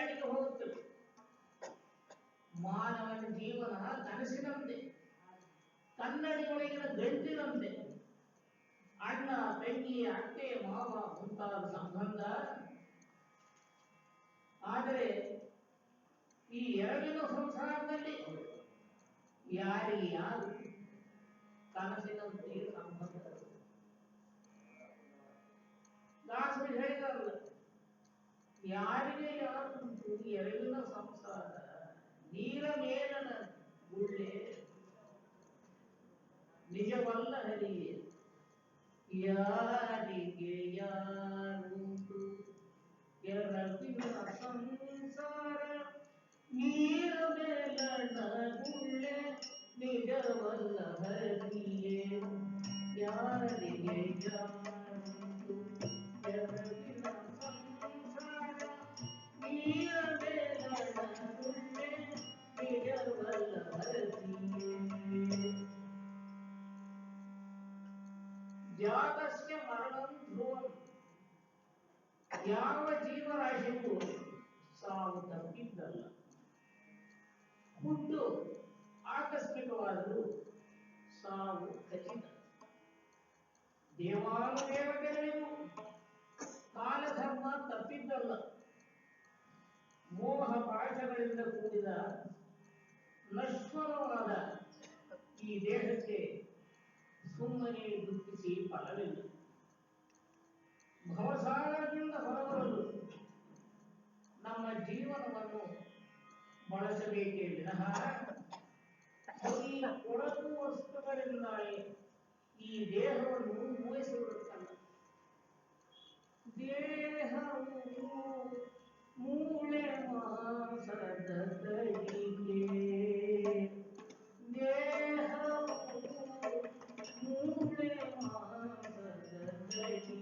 ಅಡಿಗೆ ಹೋಗುತ್ತದೆ. ಮಾನವನ ಜೀವನ ಕನಸಿನಂತೆ, ಕನ್ನಡಿಯೊಳಗಿನ ಗಂಟಿನಂತೆ. ಅಣ್ಣ ತಂಗಿ ಅತ್ತೆ ಮಾವ ಮುಂತಾದ ಸಂಬಂಧ. ಆದರೆ ಈ ಎರಡಿನ ಸಂಸಾರದಲ್ಲಿ ಯಾರಿಗೆ ಯಾರು ಕನಸಿನಂತೆ ಸಂಬಂಧ. ದಾಸರು ಹೇಳಿದಾರಲ್ಲ, ಯಾರಿಗೆ ಯಾರು ಎರಡಿನ ಸಂಸಾರ ನೀರ ಮೇಲನ ಗುಳ್ಳೆ ನಿಜವಲ್ಲ ಹರಿಯೇ. ಯಾರಿಗೆ ಯಾರುಂಟು ಎರಡಿನ ಸಂಸಾರ ನೀರ ಮೇಲನ ಗುಳ್ಳೆ ನಿಜವಲ್ಲ ಹರಿಯೇ. ಯಾರಿಗೆ ಯಾರುಂಟು ಎರಡಿನ ಸಂಸಾರ ನೀರ ಮೇಲನ ಗುಳ್ಳೆ ನಿಜವಲ್ಲ ಹರಿಯೇ. ಜಾತಸ್ಯ ಮರಣಂ ಧ್ರುವಂ. ಯಾವ ಜೀವರಾಶಿಗೂ ಸಾವು ತಪ್ಪಿದ್ದಲ್ಲ. ಹುಟ್ಟು ಆಕಸ್ಮಿಕವಾದರೂ ಸಾವು ಖಚಿತ. ದೇವಾನುದೇವತೆಗಳಿಗೂ ಕಾಲಧರ್ಮ ತಪ್ಪಿದ್ದಲ್ಲ. ಮೋಹ ಪಾಶಗಳಿಂದ ಕೂಡಿದ ನಶ್ವರವಾದ ಈ ದೇಹಕ್ಕೆ ಸುಮ್ಮನೆ ದುಃಖಿಸಿ ಫಲವಿಲ್ಲ. ಭವಸಾಗರದಿಂದ ಹೊರಬರಲು ನಮ್ಮ ಜೀವನವನ್ನು ಬಳಸಬೇಕೇ ವಿನಃ ಈ ಕೊಳಕು ವಸ್ತುಗಳಿಂದಾಗಿ ಈ ದೇಹವನ್ನು ಮೂಯಿಸುವುದಕ್ಕಲ್ಲ. ದೇಹವು ಮೂಳೆ ಮಾಂಸದ ತಡಿಗೆ, ದೇಹವು ಮೂಳೆ ಮಾಂಸದ ತಡಿಗೆ.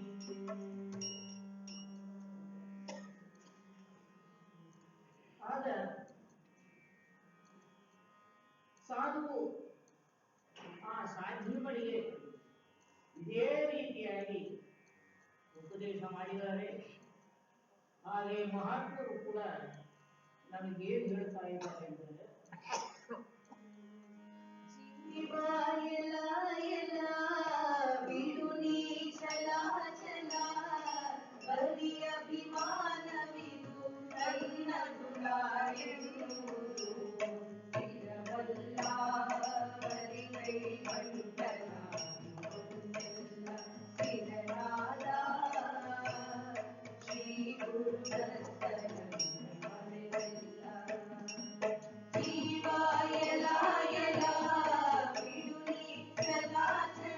ಆಗ ಸಾಧುವು ಆ ಸಾಧ್ವಿಗಳಿಗೆ ಇದೇ ರೀತಿಯಾಗಿ ಉಪದೇಶ ಮಾಡಿದ್ದಾರೆ. ಹಾಗೆ ಮಹಾತ್ಮರು ಕೂಡ ನಮಗೇನು ಹೇಳ್ತಾ ಇದ್ದಾರೆ ಅಂದರೆ, ಜೀವ ಎಲ ಎಲ ಬಿಡು ನೀ ಚಲಾಚಲ, ಬರೀ ಅಭಿಮಾನವಿದು ನನ್ನ ಗುಣ ಎನ್ನುವುದು. ಇರವಲ್ಲ ಬರಿ ಕೈ ಬಂಟನ ಒಂದೆಲ್ಲ ಸಿರನಾದ ಶ್ರೀ ಗುರು ದತ್ತನ ಮರೆಯಲ್ಲ. ಜೀವ ಎಲ ಎಲ ಬಿಡು ನೀ ಚಲಾಚಲ,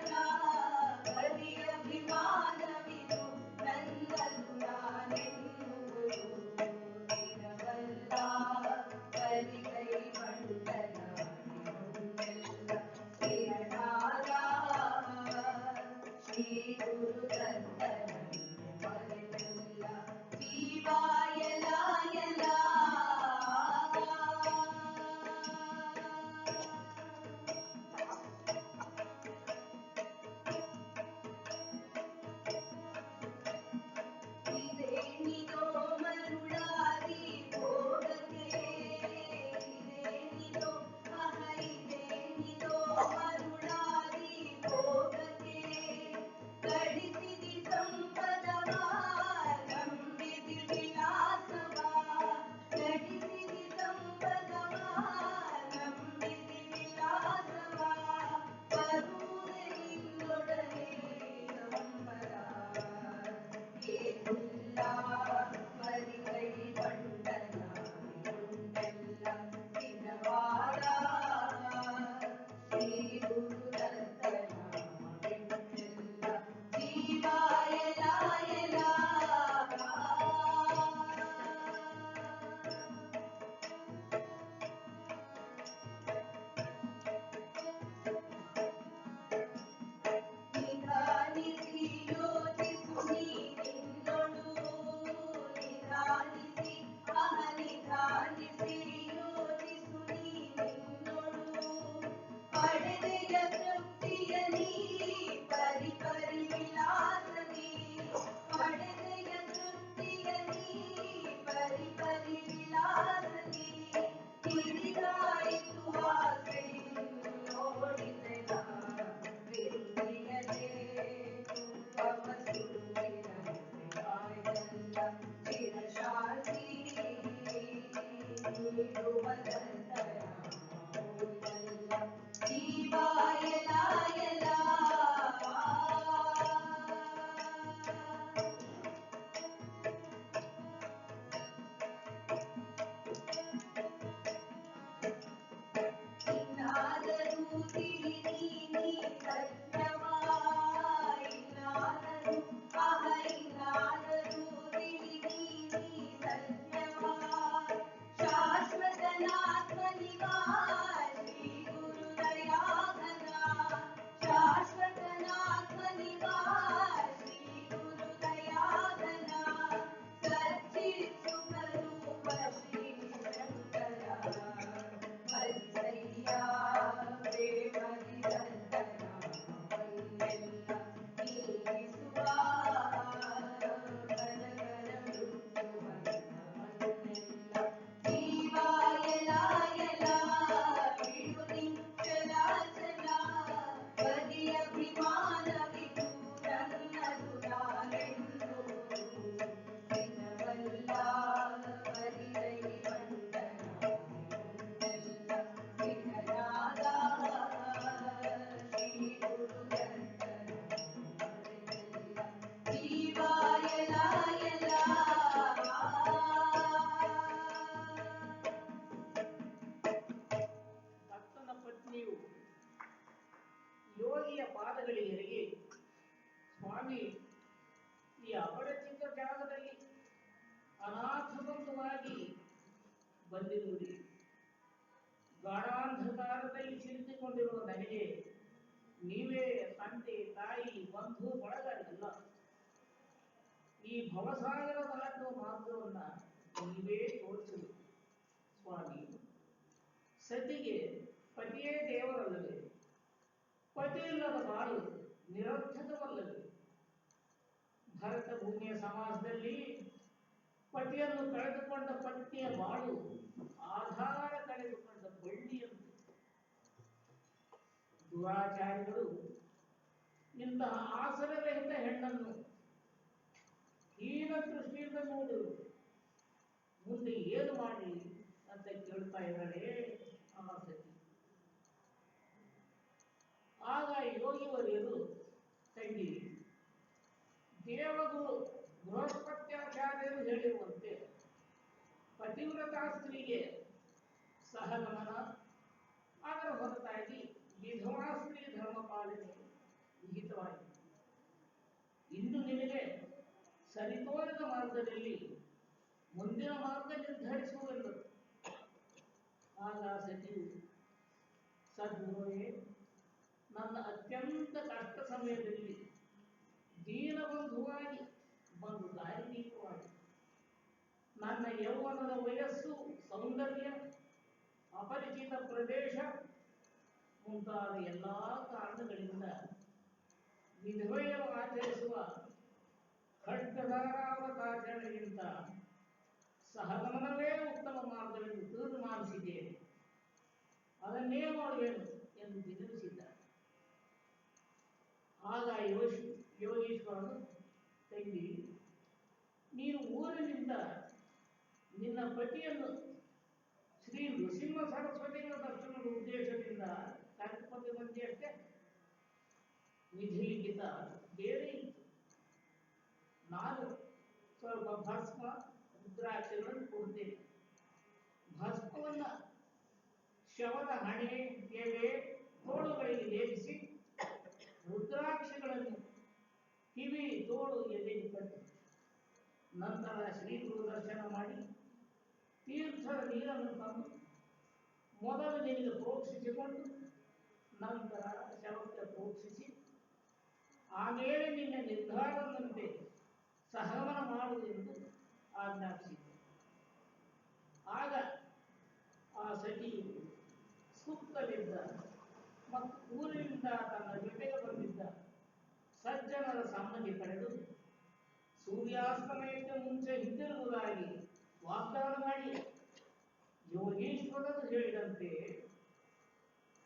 ಭಕ್ತನ ಪತ್ನಿಯು ಯೋಗಿಯ ಪಾದಗಳಿಗೆ ಸ್ವಾಮಿ, ಈ ಅಪರಿಚಿತ ಜಾಗದಲ್ಲಿ ಅನಾಥಬಂಧುವಾಗಿ ಬಂದಿರುವುದೇ, ಗಾಢಾಂಧಕಾರದಲ್ಲಿ ಸಿಲುಕಿಕೊಂಡಿರುವ ನನಗೆ ನೀವೇ ತಂದೆ ತಾಯಿ ಬಂಧು ಬಳಗಲ್ಲ. ಈ ಭವಸಾಗರ ದಾಟುವ ಮಾರ್ಗವನ್ನ ನೀವೇ ತೋರಿಸಬೇಕು ಸ್ವಾಮಿ. ಸತಿಗೆ ಪತಿಯೇ ದೇವರಲ್ಲವೇ? ಪತಿ ಇಲ್ಲದ ಬಾಳು ನಿರರ್ಥಕವಲ್ಲವೇ? ಭರತ ಭೂಮಿಯ ಸಮಾಜದಲ್ಲಿ ಪತಿಯನ್ನು ಕಳೆದುಕೊಂಡ ಪತ್ನಿಯ ಬಾಳು ಆಧಾರ ಕಳೆದುಕೊಂಡ ಬಳ್ಳಿಯಂತೆ. ದುರಾಚಾರಿಗಳು ಇಂತಹ ಆಸರರಹಿತ ಹೆಣ್ಣನ್ನು ಹೀನ ದೃಷ್ಟಿಯಿಂದ ನೋಡಿದರು. ಮುಂದೆ ಏನು ಮಾಡಿ ಅಂತ ಕೇಳ್ತಾ ಇದ್ದಾಳೆ ಆ ಸತಿ. ಆಗ ಯೋಗಿವರಿಯರು, ತಂಗಿ, ದೇವಗುರು ಬೃಹಸ್ಪತ್ಯಾಚಾರ್ಯರು ಹೇಳಿರುವಂತೆ ಪತಿವ್ರತಾ ಸ್ತ್ರೀಗೆ ಸಹಗಮನ, ಅದರ ಹೊರತಾಗಿ ವಿಧವಾ ಸ್ತ್ರೀ ಧರ್ಮ ಪಾಲನೆ ವಿಹಿತವಾಗಿದೆ. ಇನ್ನು ನಿನಗೆ ಸರಿತೋರಿದ ಮಾರ್ಗದಲ್ಲಿ ಮುಂದಿನ ಮಾರ್ಗ ನಿರ್ಧರಿಸುವೆಂದರು. ಆಗ ಸತಿಯು, ಸದ್ಗುರುವೇ, ನನ್ನ ಅತ್ಯಂತ ಕಷ್ಟ ಸಮಯದಲ್ಲಿ ದೀನಬಂಧುವಾಗಿ ಬಂದು ದಾರಿದೀಪವಾಗಿ ನನ್ನ ಯೌವನದ ವಯಸ್ಸು, ಸೌಂದರ್ಯ, ಅಪರಿಚಿತ ಪ್ರದೇಶ ಮುಂತಾದ ಎಲ್ಲಾ ಕಾರಣಗಳಿಂದ ವಿಧವೆಯರು ಆಚರಿಸುವ ಖಡ್ಗಧಾರಾವತಾಚರಣೆಗಿಂತ ಸಹಗಮನವೇ ಉತ್ತಮ ಮಾರ್ಗವೆಂದು ತೀರ್ಮಾನಿಸಿದ್ದೇನೆ. ಅದನ್ನೇ ಮಾಡುವೆನು ಎಂದು ವಿನಂತಿಸಿದ್ದಾರೆ. ಆಗ ಯೋಗೀಶ್ವರನು, ತಂಗಿ, ನೀನು ಊರಿನಿಂದ ನಿನ್ನ ಪತಿಯನ್ನು ಶ್ರೀ ನೃಸಿಂಹ ಸರಸ್ವತಿಗಳ ದರ್ಶನದ ಉದ್ದೇಶದಿಂದ ಕರೆದುಕೊಂಡು ಬಂದಿಯಷ್ಟೇ. ವಿಧಿಲಿಖಿತ ಬೇರೆ ಇತ್ತು. ನಾನು ಸ್ವಲ್ಪ ಭಸ್ಮ, ರುದ್ರಾಕ್ಷಿಗಳನ್ನು ಕೊಡುತ್ತೇನೆ. ಭಸ್ಮವನ್ನ ಶವದ ಹಣೆ, ಎಲೆ, ತೋಳುಗಳಿಗೆ ಲೇಪಿಸಿ, ರುದ್ರಾಕ್ಷಿಗಳನ್ನು ಕಿವಿ, ತೋಳು, ಎದೆಗೆ ಕಟ್ಟಿ, ನಂತರ ಶ್ರೀ ಗುರು ದರ್ಶನ ಮಾಡಿ ತೀರ್ಥದ ನೀರನ್ನು ತಂದು ಮೊದಲು ನಿನಗೆ ಪ್ರೋಕ್ಷಿಸಿಕೊಂಡು ನಂತರ ಶವಕ್ಕೆ ಪ್ರೋಕ್ಷಿಸಿ ಆಮೇಲೆ ನಿನ್ನ ನಿರ್ಧಾರದಂತೆ ಸಹಗಮನ ಮಾಡುವುದೆಂದು ಆಜ್ಞಾಪಿಸಿದೆ. ಆಗ ಆ ಸತಿಯು ಸುತ್ತಲಿದ್ದ ಮತ್ತು ಊರಿನಿಂದ ತನ್ನ ಜೊತೆಗೆ ಬಂದಿದ್ದ ಸಜ್ಜನರ ಸಮ್ಮತಿ ಪಡೆದು ಸೂರ್ಯಾಸ್ತಮಯಕ್ಕೆ ಮುಂಚೆ ಹಿಂದಿರುಗುವುದಾಗಿ ವಾಗ್ದಾನ ಮಾಡಿ ಯೋಗೀಶ್ವರರು ಹೇಳಿದಂತೆ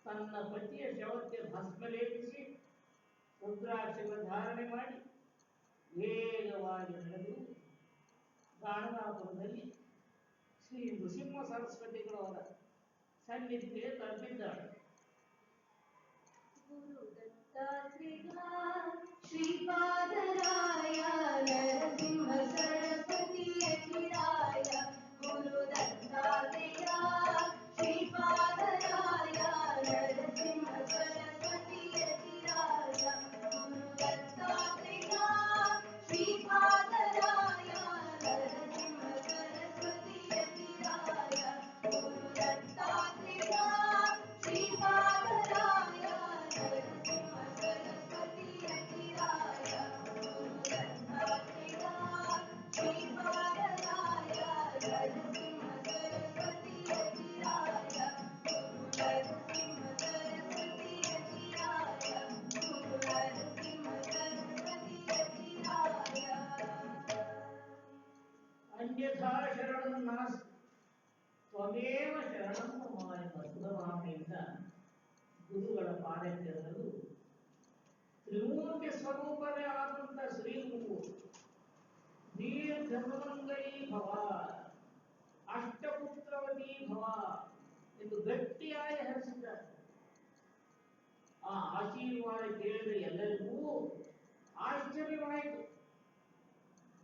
ತನ್ನ ಪತಿಯ ಶವಕ್ಕೆ ಭಸ್ಮ ಲೇಪಿಸಿ ರುದ್ರಾಕ್ಷಿಗಳ ಧಾರಣೆ ಮಾಡಿ ವೇಗವಾಗಿ ನಡೆದು ಗಾಣಗಾಪುರದಲ್ಲಿ ಶ್ರೀ ನೃಸಿಂಹ ಸರಸ್ವತಿಗಳವರ ಸನ್ನಿಧಿಗೆ ತಲುಪಿದ್ದಾಳೆ. ಗುರು ದತ್ತಾತ್ರೇಯ ಶ್ರೀಪಾದರಾಯ ನರಸಿಂಹ ಸರಸ್ವತಿ ಯತಿರಾಯ ಗುರು ದತ್ತಾತ್ರೇಯ ಶ್ರೀಪಾದರಾಯ ನರಸಿಂಹ ಸರಸ್ವತಿ ಯತಿರಾಯ ಗುರು ದತ್ತಾತ್ರೇಯ ಶ್ರೀಪಾದರಾಯ ನರಸಿಂಹ ಸರಸ್ವತಿ ಯತಿರಾಯ ಗುರು ದತ್ತಾತ್ರೇಯ ಶ್ರೀಪಾದರಾಯ ನರಸಿಂಹ ಸರಸ್ವತಿ ಯತಿರಾಯ ಗುರು ದತ್ತಾತ್ರೇಯ ಶ್ರೀಪಾದರಾಯ ನರಸಿಂಹ ಸರಸ್ವತಿ ಯತಿರಾಯ ಗುರು ನರಸಿಂಹ ಸರಸ್ವತಿ ಯತಿರಾಯ ಗುರು ನರಸಿಂಹ ಸರಸ್ವತಿ ಯತಿರಾಯ. ಅನ್ಯಥಾ ಶರಣಂ ನಾಸ್ತಿ ತ್ವಮೇವ ಶರಣಂ ಮಮ ಎಂಬ ಸುಧಭಾವನೆಯಿಂದ ಗುರುಗಳ ಪಾದಕ್ಕೆ ಬರಲು ತ್ರಿಮೂರ್ತಿ ಸ್ವರೂಪವೇ ಆದಂತ ಶ್ರೀ ಗುರು ದೀರ್ಘಸುಮಂಗಲೀ ಭವ ಅಷ್ಟಪುತ್ರವತಿ ಭವ ಎಂದು ಗಟ್ಟಿಯಾಗಿ ಹರಿಸಿದ್ದಾರೆ. ಆ ಆಶೀರ್ವಾದ ಕೇಳಿದ ಎಲ್ಲರಿಗೂ ಆಶ್ಚರ್ಯವಾಯಿತು.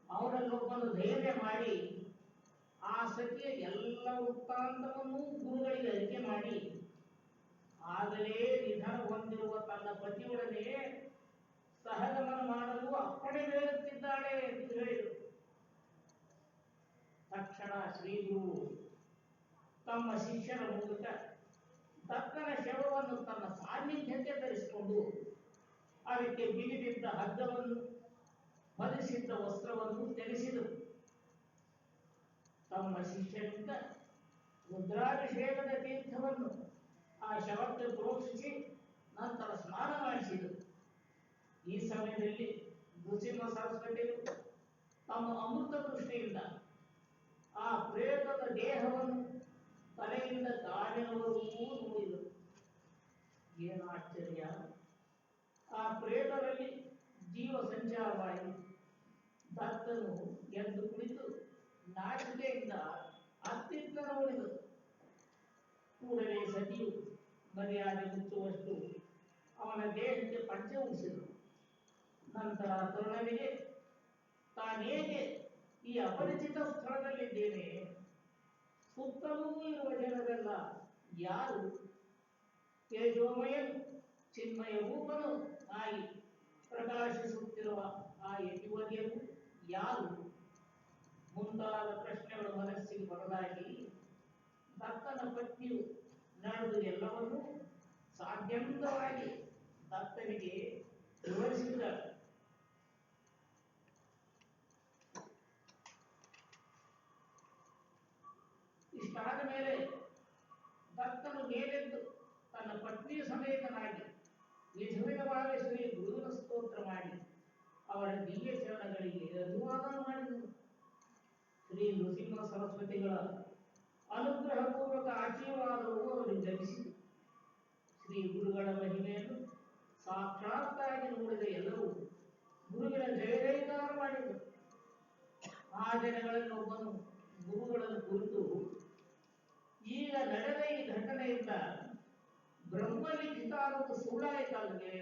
ಅವರಲ್ಲೊಬ್ಬನು ಧೈರ್ಯ ಮಾಡಿ ಆ ಸತಿಯ ಎಲ್ಲ ವೃತ್ತಾಂತವನ್ನು ಗುರುಗಳಿಗೆ ಅರಿಕೆ ಮಾಡಿ ಆಗಲೇ ನಿಧನ ಹೊಂದಿರುವ ತನ್ನ ಪತಿಯೊಡನೆ ಸಹಗಮನ ಮಾಡಲು ಅಪ್ಪಣೆ ಬೇಡುತ್ತಿದ್ದಾಳೆ ಎಂದು ಹೇಳಿದರು. ತಕ್ಷಣ ಶ್ರೀಗುರು ತಮ್ಮ ಶಿಷ್ಯರ ಮೂಲಕ ದತ್ತನ ಶವವನ್ನು ತನ್ನ ಸಾನ್ನಿಧ್ಯಕ್ಕೆ ಧರಿಸಿಕೊಂಡು ಅದಕ್ಕೆ ಬಿಗಿದಿದ್ದ ಹಗ್ಗವನ್ನು ಹೊದಿಸಿದ್ದ ವಸ್ತ್ರವನ್ನು ತ್ಯಜಿಸಿದರು. ತಮ್ಮ ಶಿಷ್ಯನಿಂದ ರುದ್ರಾಭಿಷೇಕದ ತೀರ್ಥವನ್ನು ಆ ಶವಕ್ಕೆ ಪ್ರೋಕ್ಷಿಸಿ ನಂತರ ಸ್ನಾನ ಮಾಡಿಸಿದರು. ಈ ಸಮಯದಲ್ಲಿ ನೃಸಿಂಹ ಸರಸ್ವತಿಗಳು ತಮ್ಮ ಅಮೃತ ದೃಷ್ಟಿಯಿಂದ ಆ ಪ್ರೇತದ ದೇಹವನ್ನು ತಲೆಯಿಂದ ಕಾಲಿನವರೆಗೂ ನೋಡಿದರು. ಏನು ಆಶ್ಚರ್ಯ! ಆ ಪ್ರೇತದಲ್ಲಿ ಜೀವ ಸಂಚಾರವಾಯಿತು. ದತ್ತನು ಎದ್ದು ಕುಳಿತು ನಾಚಿಕೆಯಿಂದ ಅತ್ತಿತ್ತ ನೋಡಿದರು. ಕೂಡಲೇ ಸತಿಯು ಮರ್ಯಾದೆ ಮುಚ್ಚುವಷ್ಟು ಅವನ ದೇಹಕ್ಕೆ ಪಂಚೆ ಉಡಿಸಿದರು. ನಂತರ ತರುಣನಿಗೆ ತಾನೇಗೆ ಈ ಅಪರಿಚಿತ ಸ್ಥಳದಲ್ಲಿದ್ದೇನೆ, ಸುತ್ತಲೂ ಇರುವ ಜನರೆಲ್ಲ ಯಾರು, ತೇಜೋಮಯನು ಚಿನ್ಮಯ ರೂಪನು ಆಗಿ ಪ್ರಕಾಶಿಸುತ್ತಿರುವ ಆ ಯತಿವರ್ಯನು ಯಾರು ಮುಂತಾದ ಪ್ರಶ್ನೆಗಳು ಮನಸ್ಸಿಗೆ ಬರಲಾಗಿ ದತ್ತನ ಪತ್ನಿಯು ನಡೆದು ಎಲ್ಲವನ್ನೂ ಸಾಧ್ಯಂತವಾಗಿ ದತ್ತನಿಗೆ ವಿವರಿಸಿದ್ದಾಳೆ. ಇಷ್ಟಾದ ಮೇಲೆ ದತ್ತನು ಮೇಲೆದ್ದು ತನ್ನ ಪತ್ನಿ ಸಮೇತನಾಗಿ ವಿಧವಿಧವಾಗಿ ಶ್ರೀ ಗುರುವಿನ ಸ್ತೋತ್ರ ಮಾಡಿ ಅವರ ದಿವ್ಯ ಚರಣಗಳಿಗೆ ಅಭಿವಾದನ ಮಾಡಿದನು. ಶ್ರೀ ನೃಸಿಂಹ ಸರಸ್ವತಿಗಳ ಅನುಗ್ರಹಪೂರ್ವಕ ಆಶೀರ್ವಾದವು ಅವರಿಗೆ ಲಭಿಸಿತು. ಶ್ರೀ ಗುರುಗಳ ಮಹಿಮೆಯನ್ನು ಸಾಕ್ಷಾತ್ತಾಗಿ ನೋಡಿದ ಎಲ್ಲರೂ ಗುರುವಿನ ಜಯಜಯಕಾರ ಮಾಡಿದರು. ಆ ಜನಗಳಲ್ಲಿ ಒಬ್ಬನು ಗುರುಗಳನ್ನು ಕುರಿತು, ಈಗ ನಡೆದ ಈ ಘಟನೆಯಿಂದ ಬ್ರಹ್ಮಲಿಖಿತ ಅನ್ನೋದು ಸುಳ್ಳಾಯಿತಲ್ವೇ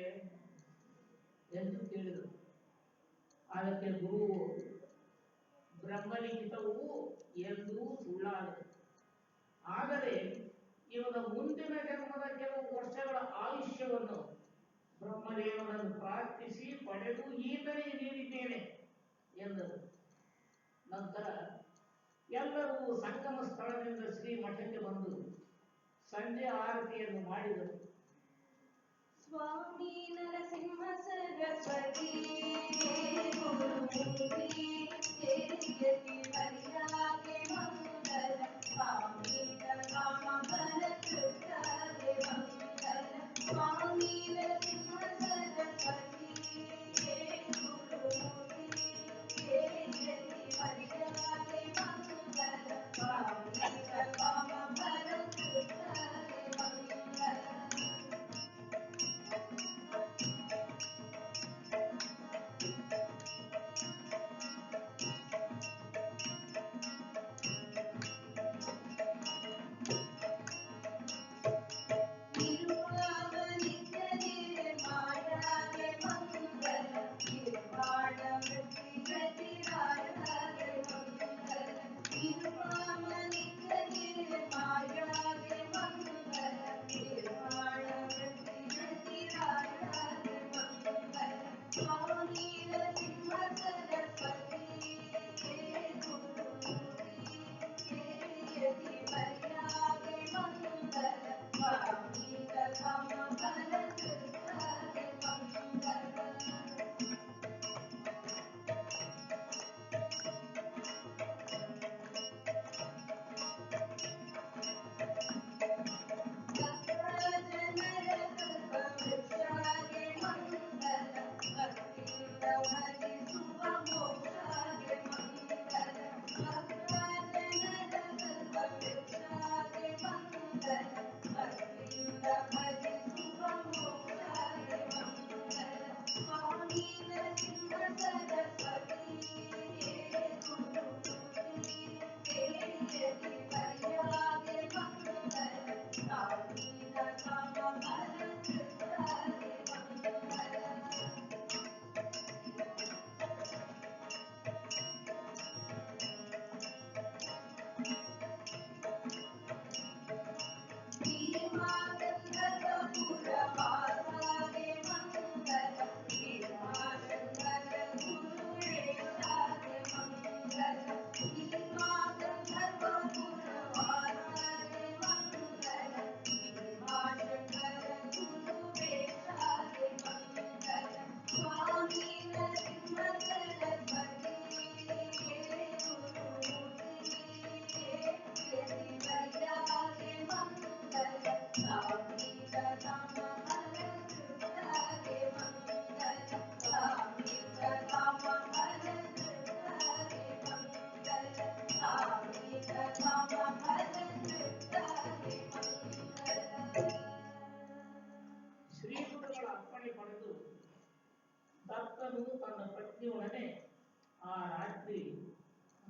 ಎಂದು ಕೇಳಿದರು. ಅದಕ್ಕೆ ಗುರು, ಬ್ರಹ್ಮಲಿಖಿತವು ಎಂದೂ ಸುಳ್ಳಾಗದು. ಆದರೆ ಇವನ ಮುಂದಿನ ಜನ್ಮದ ಕೆಲವು ವರ್ಷಗಳ ಆಯುಷ್ಯವನ್ನು ಬ್ರಹ್ಮದೇವನನ್ನು ಪ್ರಾರ್ಥಿಸಿ ಪಡೆದು ಈತನಿಗೆ ನೀಡಿದ್ದೇನೆ ಎಂದರು. ನಂತರ ಎಲ್ಲರೂ ಸಂಗಮ ಸ್ಥಳದಿಂದ ಶ್ರೀ ಮಠಕ್ಕೆ ಬಂದು ಸಂಜೆ ಆರತಿಯನ್ನು ಮಾಡಿದರು. ಸ್ವಾಮಿ ನರಸಿಂಹ ಸರಸ್ವತಿ ಗುರುಮೂರ್ತಿ ಯತಿ ಹರಿಯಾಗೆ ಮಂಗಲ ಕಾಮಿತ ಕಾಮ ಫಲ ತೃಪ್ತಗೆ ಮಂಗಲ ಸ್ವಾಮಿ ನರಸಿಂಹ ಸರಸ್ವತಿ ಗುರುಮೂರ್ತಿ ಯತಿ ಹರಿಯಾಗೆ ಮಂಗಲ ಕಾಮಿತ ಕಾಮ ಫಲ ತೃಪ್ತಗೆ ಮಂಗಲ.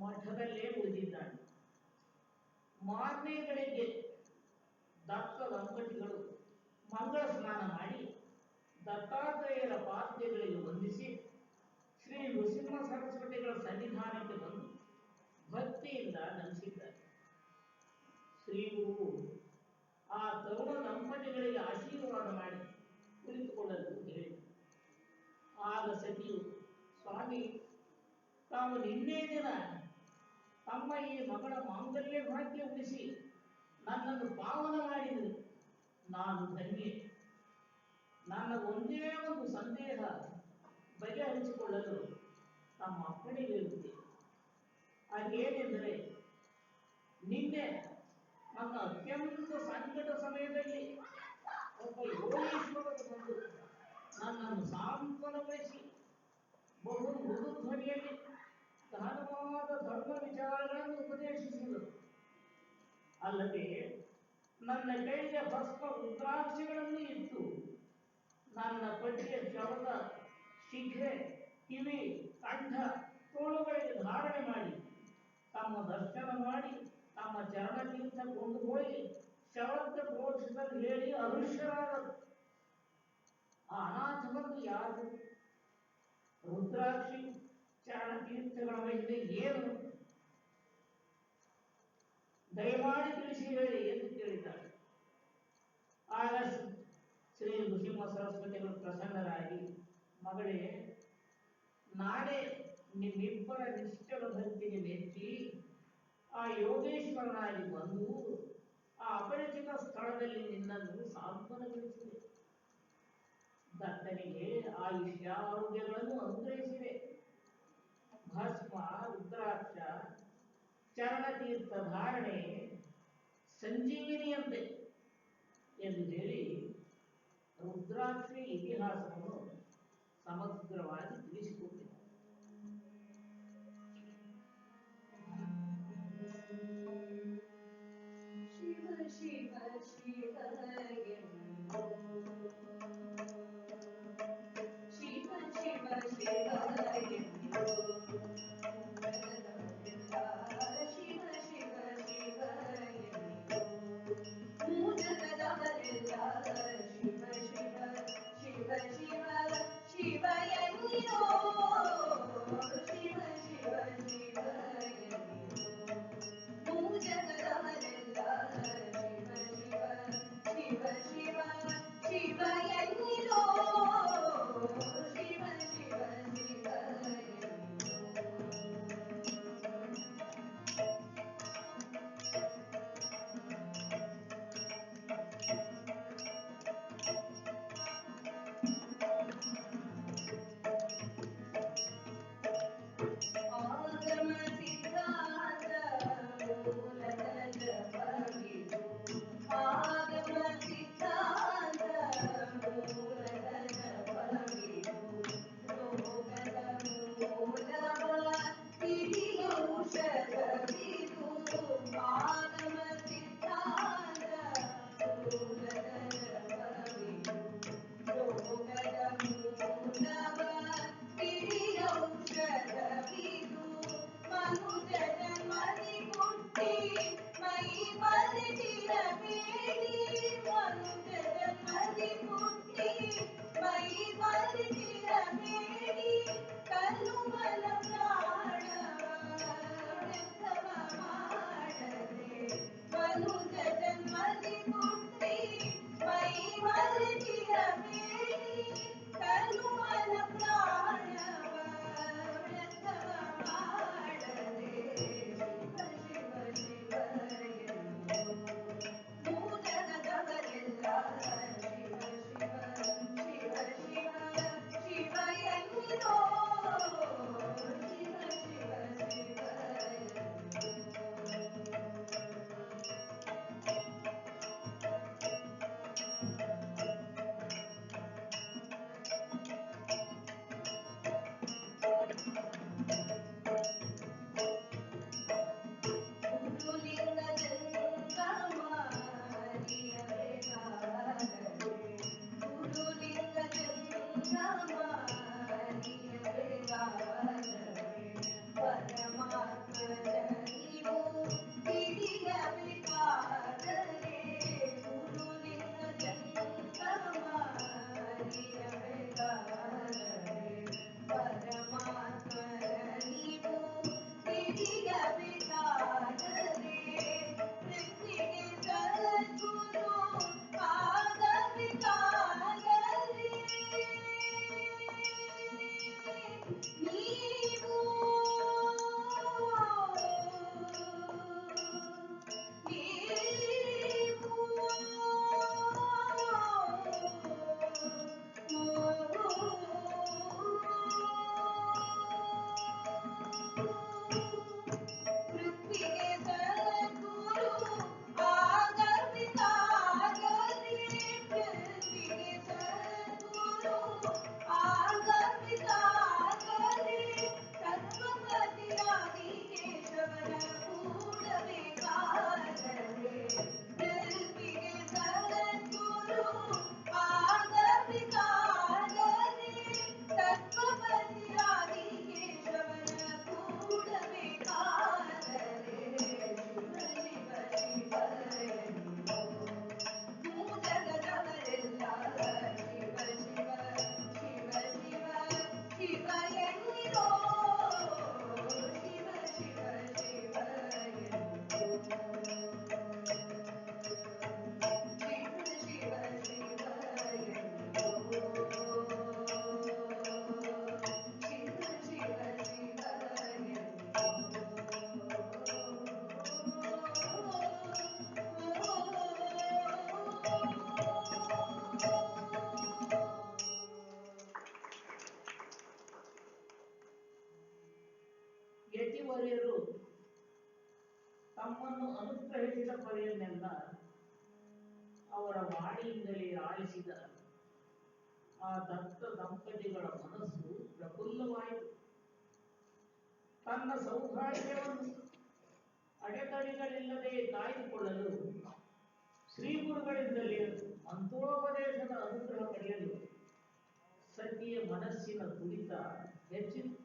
ಮಠದಲ್ಲೇ ಉಳಿದಿದ್ದಾನೆ. ಮಾರನೇ ಬೆಳಿಗ್ಗೆ ದತ್ತ ದಂಪತಿಗಳು ಮಂಗಳ ಸ್ನಾನ ಮಾಡಿ ದತ್ತಾತ್ರೇಯರ ಪಾದ್ಯಗಳಿಗೆ ವಂದಿಸಿ ಶ್ರೀ ನೃಸಿಂಹ ಸರಸ್ವತಿಗಳ ಸನ್ನಿಧಾನಕ್ಕೆ ಬಂದು ಭಕ್ತಿಯಿಂದ ನಮಿಸಿದ್ದಾರೆ. ಶ್ರೀಗುರು ಆ ತರುಣ ದಂಪತಿಗಳಿಗೆ ಆಶೀರ್ವಾದ ಮಾಡಿ ಕುಳಿತುಕೊಳ್ಳಲು ಹೇಳಿದರು. ಆಗ ಸತಿಯು, ಸ್ವಾಮಿ, ತಾವು ನಿನ್ನೆ ದಿನ ತಮ್ಮ ಈ ಮಗಳ ಮಾಂಗಲ್ಯ ಭಾಗ್ಯ ಉಳಿಸಿ ನನ್ನನ್ನು ಪಾವನ ಮಾಡಿದರು. ನಾನು ಧನ್ಯೆ. ನನ್ನ ಒಂದೇ ಒಂದು ಸಂದೇಹ ಬಗೆಹರಿಸಿಕೊಳ್ಳಲು ತಮ್ಮ ಅಪ್ಪಣೆಗಿರುತ್ತದೆ. ಅದೇನೆಂದರೆ, ನಿನ್ನೆ ನನ್ನ ಅತ್ಯಂತ ಸಂಕಟ ಸಮಯದಲ್ಲಿ ಒಬ್ಬ ಯೋಗೀಶ್ವರರು ಬಂದು ನನ್ನನ್ನು ಸಾಂತ್ವನಗೊಳಿಸಿ ಬಹು ಮೃದು ಧ್ವನಿಯಲ್ಲಿ ಗಾಢವಾದ ಧರ್ಮ ವಿಚಾರಗಳನ್ನು ಉಪದೇಶಿಸಿದರು. ಅಲ್ಲದೆ ನನ್ನ ಕೈಗೆ ಭಸ್ಮ ರುದ್ರಾಕ್ಷಿಗಳನ್ನು ಇಟ್ಟು ನನ್ನ ಪತಿಯ ಶವದ ಶಿಖೆ, ಕಿವಿ, ಕಂಠ, ತೋಳುಗಳಿಗೆ ಧಾರಣೆ ಮಾಡಿ ತಮ್ಮ ದರ್ಶನ ಮಾಡಿ ತಮ್ಮ ಚರಣತೀರ್ಥ ಕೊಂಡು ಹೋಗಿ ಶವಕ್ಕೆ ಪ್ರೋಕ್ಷಿಸಲು ಹೇಳಿ ಅದೃಶ್ಯರಾದರು. ಆ ಅನಾಥ ಬಂದು ಯಾರು? ರುದ್ರಾಕ್ಷಿ ಚರಣತೀರ್ಥಗಳ ಮಹಿಮೆ ಏನು? ದಯಮಾಡಿ ತಿಳಿಸಿ ಹೇಳಿ ಎಂದು ಕೇಳಿದ್ದಾರೆ. ಆಗ ಶ್ರೀ ನೃಸಿಂಹ ಸರಸ್ವತಿಗಳು ಪ್ರಸನ್ನರಾಗಿ, ಮಗಳೇ, ನಾನೇ ನಿಮ್ಮಿಬ್ಬರ ನಿಶ್ಚಲ ಭಕ್ತಿಗೆ ಮೆಚ್ಚಿ ಆ ಯೋಗೇಶ್ವರನಾಗಿ ಬಂದು ಆ ಅಪರಿಚಿತ ಸ್ಥಳದಲ್ಲಿ ನಿನ್ನನ್ನು ಸಾಂತ್ವನಗೊಳಿಸಿದೆ. ದತ್ತನಿಗೆ ಆಯುಷ್ಯ ಆರೋಗ್ಯಗಳನ್ನು ಅನುಗ್ರಹಿಸಿದೆ. ಭಸ್ಮ, ರುದ್ರಾಕ್ಷ, ಚರಣತೀರ್ಥ ಧಾರಣೆ ಸಂಜೀವಿನಿಯಂತೆ ಎಂದು ಹೇಳಿ ರುದ್ರಾಕ್ಷಿ ಇತಿಹಾಸವನ್ನು ಸಮಗ್ರವಾಗಿ ತಿಳಿಸಿಕೊಟ್ಟಿದೆ. ಶಿವ ಶಿವ ಶಿವ ಎನ್ನುವ ಶಿವ ಶಿವ ಶಿವ ಎನ್ನುವ ಶಿವ ಶಿವ ಶಿವ ಎನ್ನುವ ಮೂಜಗದವರೆಲ್ಲ ಶಿವ ಶಿವ ಶಿವ ಶಿವ ಶಿವ ಎನ್ನಿರೋ ತನ್ನನ್ನು ಅನುಗ್ರಹಿಸಿದ ಪಡೆಯನ್ನೆಲ್ಲ ಅವರ ವಾಣಿಯಿಂದಲೇ ಆಲಿಸಿದ ಆ ದತ್ತ ದಂಪತಿಗಳ ಮನಸ್ಸು ಪ್ರಫುಲ್ಲವಾಯಿತು. ತನ್ನ ಸೌಭಾಗ್ಯವನ್ನು ಅಡೆತಡೆಗಳಿಲ್ಲದೆ ಕಾಯ್ದುಕೊಳ್ಳಲು ಶ್ರೀ ಗುರುಗಳಿಂದಲೇ ಮಂತ್ರೋಪದೇಶದ ಅನುಗ್ರಹ ಪಡೆಯಲು ಸತಿಯ ಮನಸ್ಸಿನ ತುಡಿತ ಹೆಚ್ಚಿತು.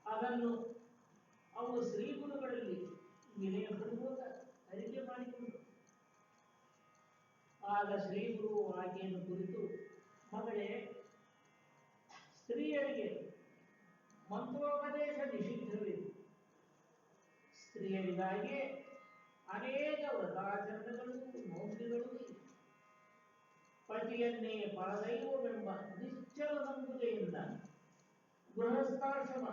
ಅದನ್ನು ಅವರು ಶ್ರೀ ಗುರುಗಳಲ್ಲಿ ವಿನಯಪೂರ್ವಕ ಅರಿಕೆ ಮಾಡಿಕೊಂಡರು. ಆಗ ಶ್ರೀ ಗುರು ಆಕೆಯನ್ನು ಕುರಿತು, ಮಗಳೇ, ಸ್ತ್ರೀಯರಿಗೆ ಮಂತ್ರೋಪದೇಶ ನಿಷಿದ್ಧವಿದೆ. ಸ್ತ್ರೀಯರಿಗಾಗಿ ಅನೇಕ ವ್ರತಾಚರಣೆಗಳು, ಮೌಲ್ಯಗಳು ಇವೆ. ಪತಿಯನ್ನೇ ಪರದೈವವೆಂಬ ನಿಶ್ಚಲ ನಂಬುಗೆಯಿಂದ ಗೃಹಸ್ಥಾಶ್ರಮ,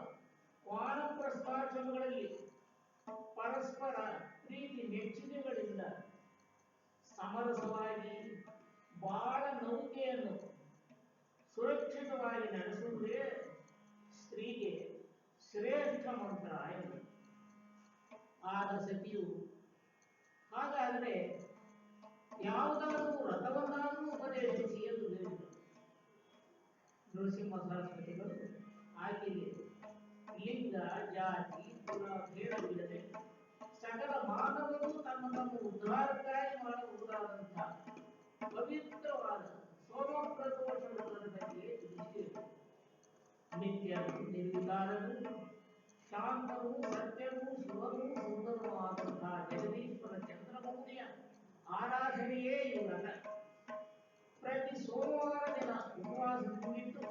ವಾನಪ್ರಸ್ಥಾಶ್ರಮಗಳಲ್ಲಿ ಪರಸ್ಪರ ಪ್ರೀತಿ ಮೆಚ್ಚುಗೆಗಳಿಂದ ಸಮರಸವಾಗಿ ಬಾಳ ನೌಕೆಯನ್ನು ಸುರಕ್ಷಿತವಾಗಿ ನಡೆಸುವುದೇ ಸ್ತ್ರೀಗೆ ಶ್ರೇಷ್ಠ ಮಂತ್ರ ಎಂದು. ಆದ ಸತಿಯು, ಹಾಗಾದರೆ ಯಾವುದಾದರೂ ವ್ರತವನ್ನಾದರೂ ಉಪದೇಶಿಸಿ ಎಂದು ಹೇಳಿದರು. ನರಸಿಂಹ ಸರಸ್ವತಿಗಳು ಆಕೆಗೆ ಲಿಂಗ, ಜಾತಿ, ಕುಲ, ಭೇದವಿಲ್ಲದೆ ಸಕಲ ಮಾನವರು ತಮ್ಮನ್ನು ಉದ್ಧಾರಕ್ಕಾಗಿ ಮಾಡಬಹುದಾದಂತಹ ಪವಿತ್ರವಾದ ಸೋಮಪ್ರದೋಷ ವ್ರತದ ಬಗ್ಗೆ ತಿಳಿಸಿದರು. ನಿತ್ಯನು, ನಿರ್ವಿಕಾರನು, ಶಾಂತನು, ಸತ್ಯನು, ಶಿವನು, ಸುಂದರನೂ ಆದಂತಹ ಜಗದೀಶ್ವರ ಚಂದ್ರಮೌಳಿಯ ಆರಾಧನೆಯೇ ಈ ವ್ರತ. ಪ್ರತಿ ಸೋಮವಾರ ದಿನ ಉಪವಾಸ ಮುಗಿದ್ದು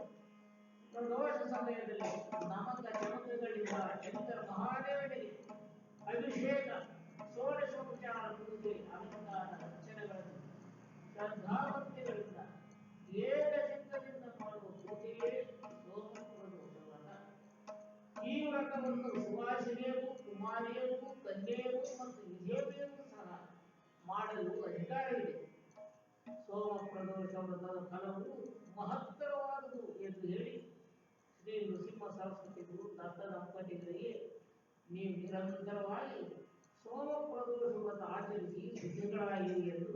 ಪ್ರದೋಷ ಸಮಯದಲ್ಲಿ ನಮಕ ಚಮಕಗಳಿಂದ ಶಂಕರ ಮಹಾದೇವನಿಗೆ ಅಭಿಷೇಕ, ಷೋಡಶೋಪಚಾರ ಪೂಜೆ, ಅಲಂಕಾರ, ಅರ್ಚನೆಗಳನ್ನು ಶ್ರದ್ಧಾಭಕ್ತಿಗಳಿಂದ ಏಕಚಿತ್ತದಿಂದ ಮಾಡುವ ಪೂಜೆಯೇ ಸೋಮಪ್ರದೋಷ ವ್ರತ. ಈ ವ್ರತವನ್ನು ಸುವಾಸಿನಿಯರು, ಕುಮಾರಿಯರು, ಕನ್ಯೆಯರು ಮತ್ತು ವಿಧೇಯರು ಸಹ ಮಾಡಲು ಅಧಿಕಾರವಿದೆ. ಸೋಮಪ್ರದೋಷ ವ್ರತದ ಫಲವು ಮಹತ್ತರವಾದುದು ಎಂದು ಹೇಳಿ ಶ್ರೀ ನೃಸಿಂಹ ಸರಸ್ವತಿಗಳು ದತ್ತ ದಂಪತಿಗಳಿಗೆ, ನೀವು ನಿರಂತರವಾಗಿ ಸೋಮಪ್ರದೋಷ ವ್ರತ ಆಚರಿಸಿ ಸಿದ್ಧಿಗಳಾಗಿರಿ ಎಂದು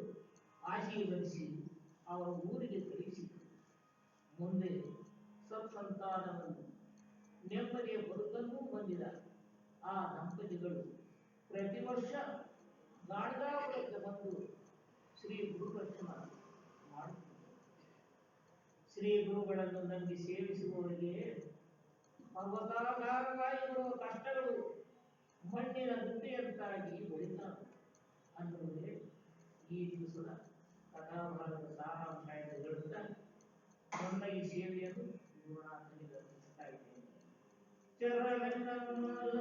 ಆಶೀರ್ವದಿಸಿ ಅವರ ಊರಿಗೆ ಕಳುಹಿಸಿದರು. ಮುಂದೆ ಸತ್ಸಂತಾನವನ್ನು ನೆಮ್ಮದಿಯ ಬದುಕನ್ನೂ ಹೊಂದಿದ ಆ ದಂಪತಿಗಳು ಪ್ರತಿ ವರ್ಷ ಗಾಣಗಾಪುರಕ್ಕೆ ಬಂದು ಶ್ರೀ ಗುರುದರ್ಶನ ಮಾಡುತ್ತಿದ್ದರು. ಶ್ರೀ ಗುರುಗಳನ್ನು ನಂಬಿ ಸೇವಿಸುವವರಿಗೆ ಪರ್ವತಾಕಾರವಾಗಿ ಬರುವ ಕಷ್ಟಗಳು ಮಣ್ಣಿನ ಗುಡ್ಡೆಯಂತಾಗಿ ಬೆಳೀತಾವೆ ಅನ್ನುವುದೇ ಈ ದಿವಸದ ಕಥಾಭಾಗದ ಸಾರಾಂಶ ಎಂದು ಹೇಳುತ್ತಾ ನನ್ನ ಈ ಸೇವೆಯನ್ನು ಗುರುನಾಥನಿಗೆ ಅರ್ಪಿಸ್ತಾ ಇದ್ದೇನೆ. ಚರಣ ಕಮಲದ